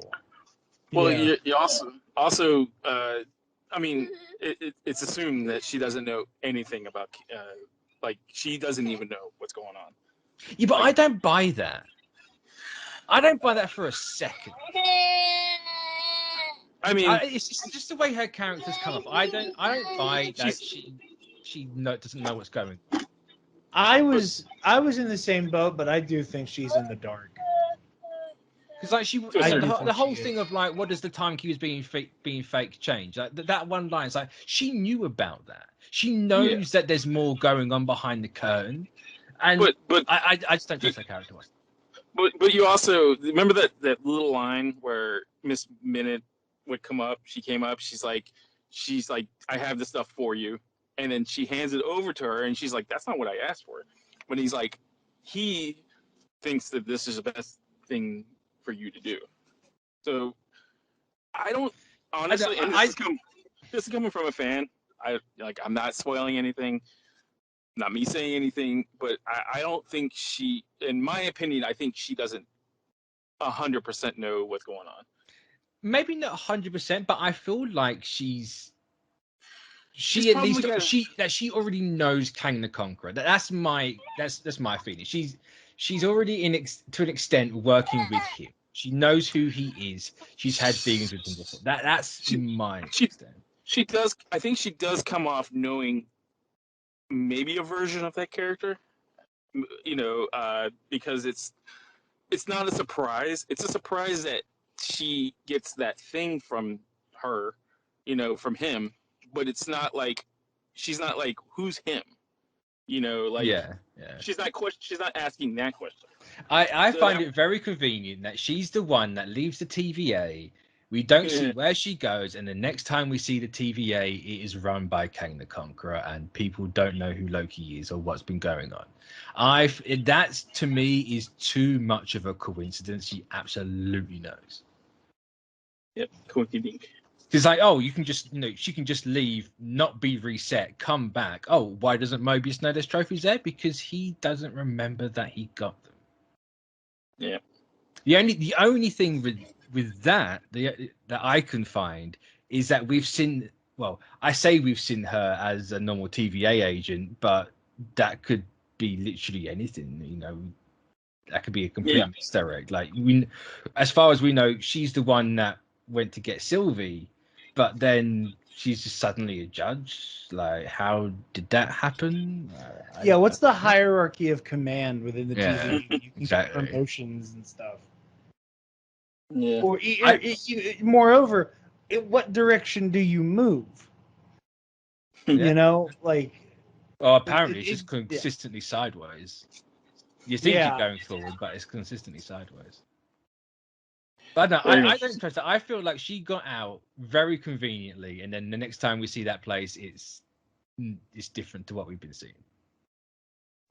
Well, you also I mean, it's assumed that she doesn't know anything about, like, she doesn't even know what's going on. Yeah, but I don't buy that. I don't buy that for a second. I mean, it's just the way her characters come off. I don't buy that she doesn't know what's going on. I was in the same boat, but I do think she's in the dark. Because like the whole thing of like, what does the time cubes being fake change? Like that one line is like, she knew about that. She knows that there's more going on behind the curtain, and but I just don't trust her character. But you also remember that little line where Miss Minute would come up. She came up. She's like, I have this stuff for you, and then she hands it over to her, and she's like, that's not what I asked for. But he's like, he thinks that this is the best thing for you to do. So I don't honestly. This is coming from a fan. I'm not spoiling anything. Not me saying anything, but I don't think she, in my opinion, I think she doesn't 100% know what's going on. Maybe not 100%, but I feel like she already knows Kang the Conqueror. That's my feeling. She's already to an extent working with him. She knows who he is. She's had dealings with him before. That's my extent. She does. I think she does come off knowing maybe a version of that character, because it's not a surprise. It's a surprise that she gets that thing from her, from him, but it's not like she's not like, who's him, she's not asking that question. I find it very convenient that she's the one that leaves the TVA. We don't see where she goes, and the next time we see the TVA, it is run by Kang the Conqueror, and people don't know who Loki is or what's been going on. That to me is too much of a coincidence. She absolutely knows. Yep, coincidence. It's like, oh, you can just, she can just leave, not be reset, come back. Oh, why doesn't Mobius know there's trophies there? Because he doesn't remember that he got them. Yeah. The only thing with that I can find is that we've seen. Well, I say we've seen her as a normal TVA agent, but that could be literally anything. That could be a complete misdirect. Like as far as we know, she's the one that went to get Sylvie, but then she's just suddenly a judge. Like, how did that happen? What's the hierarchy of command within the TVA? You can get promotions and stuff. Yeah. Or moreover, in what direction do you move? Like. Well, apparently it's just consistently sideways. You think you're going forward, but it's consistently sideways. But no, I don't trust that. I feel like she got out very conveniently, and then the next time we see that place, it's different to what we've been seeing.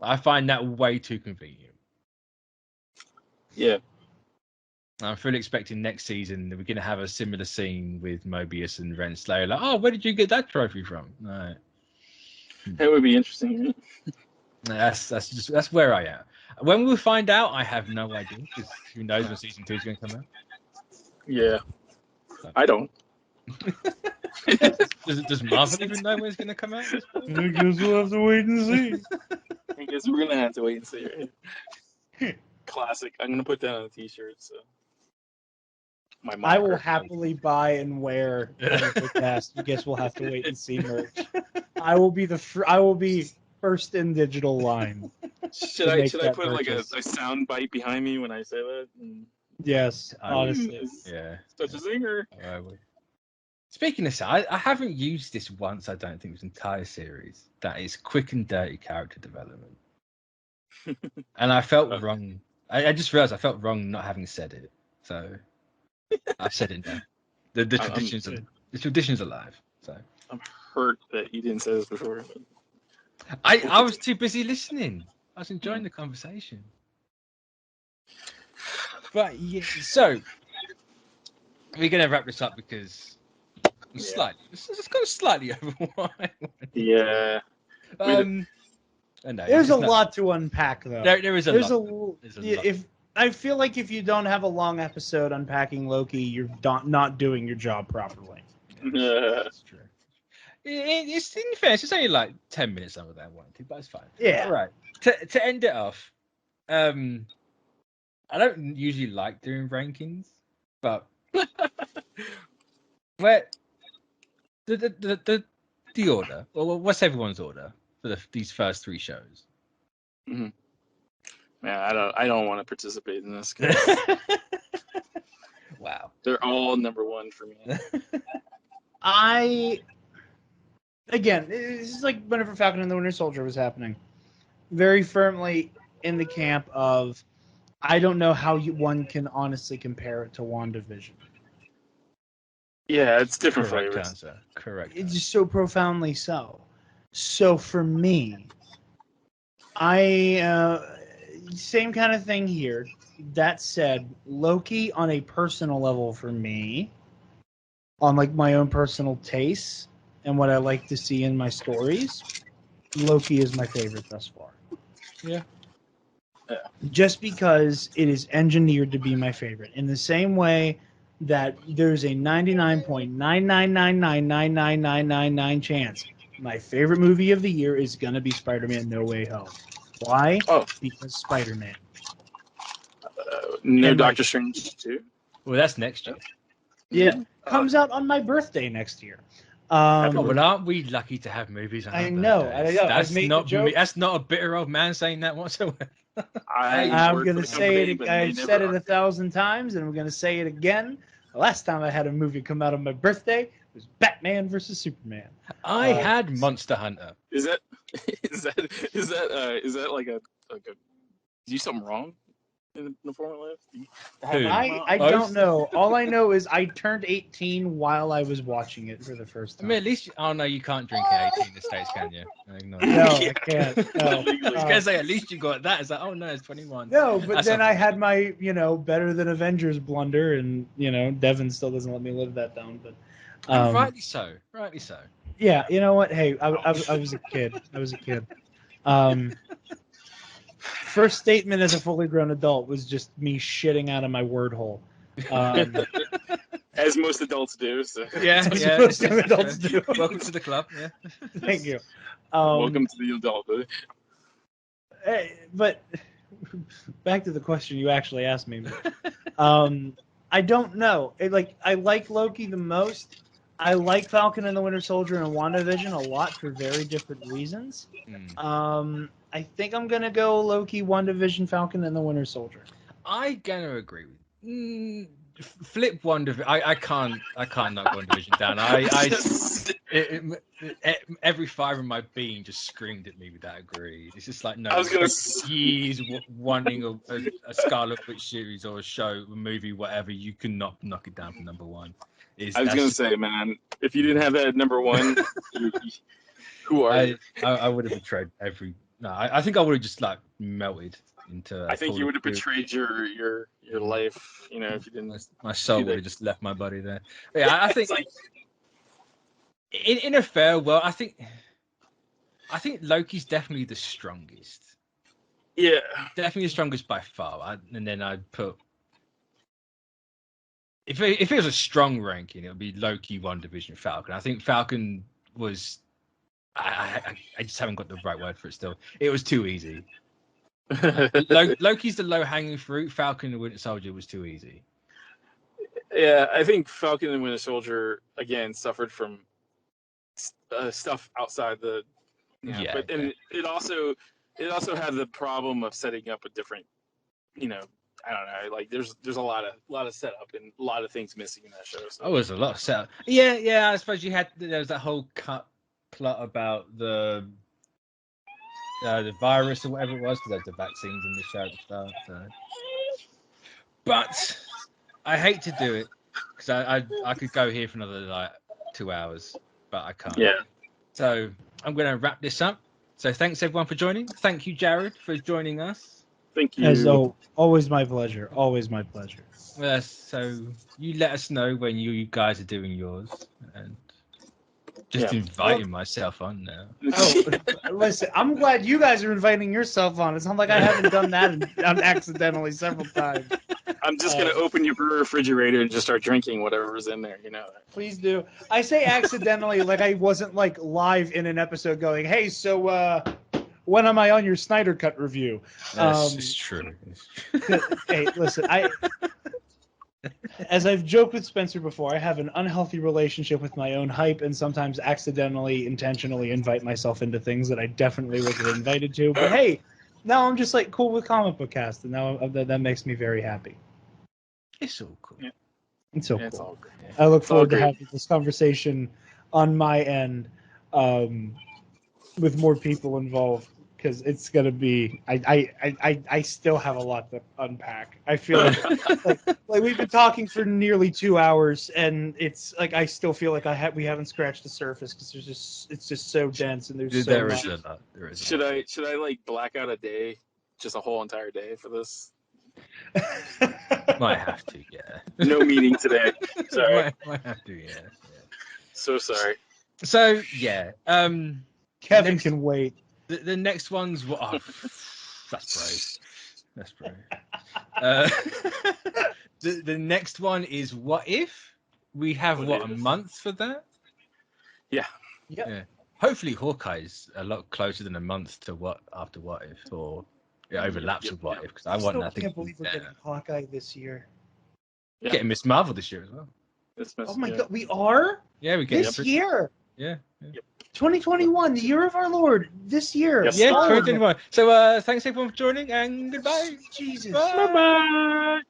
I find that way too convenient. Yeah. I'm fully expecting next season that we're going to have a similar scene with Mobius and Renslayer. Like, oh, where did you get that trophy from? Right. That would be interesting. That's where I am. When we'll find out, I have no idea, because who knows when season 2 is going to come out. Yeah. I don't. Does Marvel even know when it's going to come out? I guess we'll have to wait and see. I guess we're gonna have to wait and see. Right? Classic. I'm gonna put that on a T-shirt. So my I will moniker. happily buy and wear the cast. I guess we'll have to wait and see merch. I will be first in digital line. Should I put purchase. like a sound bite behind me when I say that? Yes, honestly. Yeah. Such a zinger. Speaking of that, I haven't used this once, I don't think, this entire series. That is quick and dirty character development. And I felt wrong. I just realized I felt wrong not having said it. So I've said it now. The tradition's alive. So I'm hurt that you didn't say this before. I was too busy listening. I was enjoying the conversation. But yeah, so we're gonna wrap this up because it's gone slightly over one. Yeah. There's a lot to unpack, though. There is a lot. I feel like if you don't have a long episode unpacking Loki, you're not doing your job properly. That's true. It's in fairness, it's only like 10 minutes over there, but it's fine. Yeah. All right. To end it off, I don't usually like doing rankings, but where the order, or what's everyone's order for these first 3 shows? Mm-hmm. Yeah, I don't want to participate in this. Wow. They're all number 1 for me. Again, this is like whenever Falcon and the Winter Soldier was happening. Very firmly in the camp of, I don't know how one can honestly compare it to WandaVision. Yeah, it's different Correct flavors. answer. Correct. It's just so profoundly so. So for me, same kind of thing here. That said, Loki on a personal level for me, on like my own personal tastes and what I like to see in my stories, Loki is my favorite thus far. Yeah. Just because it is engineered to be my favorite. In the same way that there's a 99.999999999 chance my favorite movie of the year is going to be Spider-Man No Way Home. Why? Oh. Because Spider-Man. No Doctor Strange 2? Well, that's next year. Yeah. Comes out on my birthday next year. But aren't we lucky to have movies on our birthdays? That's not a bitter old man saying that whatsoever. I'm going to say it. I've said it 1,000 times, and I'm going to say it again. The last time I had a movie come out on my birthday was Batman versus Superman. I had Monster Hunter. Is that like a do something wrong in the former life? I don't know. All I know is I turned 18 while I was watching it for the first time. I mean, at least no, you can't drink at 18 in the States, can you? No, I can't. No. I was gonna say at least you got that. It's like, oh no, it's 21. No, but that's then I had my better than Avengers blunder, and Devin still doesn't let me live that down. But rightly so. Yeah, you know what? Hey, I was a kid. First statement as a fully grown adult was just me shitting out of my word hole. As most adults do. So. Yeah, most adults do. Welcome to the club. Yeah. Thank you. Welcome to the adulthood. But back to the question you actually asked me. I don't know. I like Loki the most. I like Falcon and the Winter Soldier and WandaVision a lot for very different reasons. I think I'm gonna go Loki, WandaVision, Falcon, and the Winter Soldier. I'm gonna agree with flip WandaVision. I can't knock WandaVision down. Every fibre in my being just screamed at me with that agree. It's just like no. I was gonna years wanting a Scarlet Witch series or a show, a movie, whatever. You cannot knock it down from number 1. I was gonna say, man, if you didn't have that at number 1, who are you? I would have betrayed every. No, I think I would have just like melted into. I think you would have betrayed your life, you know, if you didn't. My soul would have just left my body there. Yeah, I think like, in a fair world, I think Loki's definitely the strongest. yeah, Definitely the strongest by far. And then I'd put if it was a strong ranking, it would be Loki, WandaVision, Falcon. I think Falcon was. I just haven't got the right word for it still. It was too easy. Loki's the low-hanging fruit. Falcon and Winter Soldier was too easy. Yeah, I think Falcon and Winter Soldier again suffered from stuff outside the. But it also had the problem of setting up a different, you know, I don't know, like there's a lot of setup and a lot of things missing in that show. So. Oh, there's a lot of setup. Yeah. I suppose there was that whole cut plot about the virus or whatever it was, because there's the vaccines in the show at the start. So. But I hate to do it because I could go here for another like 2 hours, but I can't. Yeah. So I'm going to wrap this up. So thanks everyone for joining. Thank you, Jared, for joining us. Thank you. As always my pleasure. Always my pleasure. So you let us know when you guys are doing yours, and just inviting myself on now. Oh, listen, I'm glad you guys are inviting yourself on. It's not like I haven't done that accidentally several times. I'm just gonna open your refrigerator and just start drinking whatever's in there. You know. Please do. I say accidentally, like I wasn't like live in an episode going, "Hey, so when am I on your Snyder Cut review?" It's true. Hey, listen, as I've joked with Spencer before, I have an unhealthy relationship with my own hype and sometimes accidentally, intentionally invite myself into things that I definitely wasn't invited to. But hey, now I'm just like cool with Comic Book Cast, and now that makes me very happy. It's all cool. Yeah. It's so Yeah, it's cool. all good. I look forward to great. having this conversation on my end with more people involved. Because it's gonna be, I still have a lot to unpack. I feel like we've been talking for nearly 2 hours, and it's like I still feel like we haven't scratched the surface because it's just so dense and there's so much. A lot. There is. Should I like black out a day, just a whole entire day for this? Might have to, yeah. No meeting today. Sorry. Might have to, yeah. So sorry. So yeah, Kevin can wait. The next one's what? Oh, that's brave. The next one is What If? We have a month for that? Yeah. Yeah. Hopefully Hawkeye's a lot closer than a month to after What If, or it overlaps with What If, because I want nothing. I can't believe we're getting Hawkeye this year. Yeah. Getting Miss Marvel this year as well. Oh my God, we are? Yeah, we get this year. Yeah. 2021, the year of our Lord, this year. Yes, yeah, 2021. So thanks everyone for joining, and goodbye. Jesus. Bye-bye.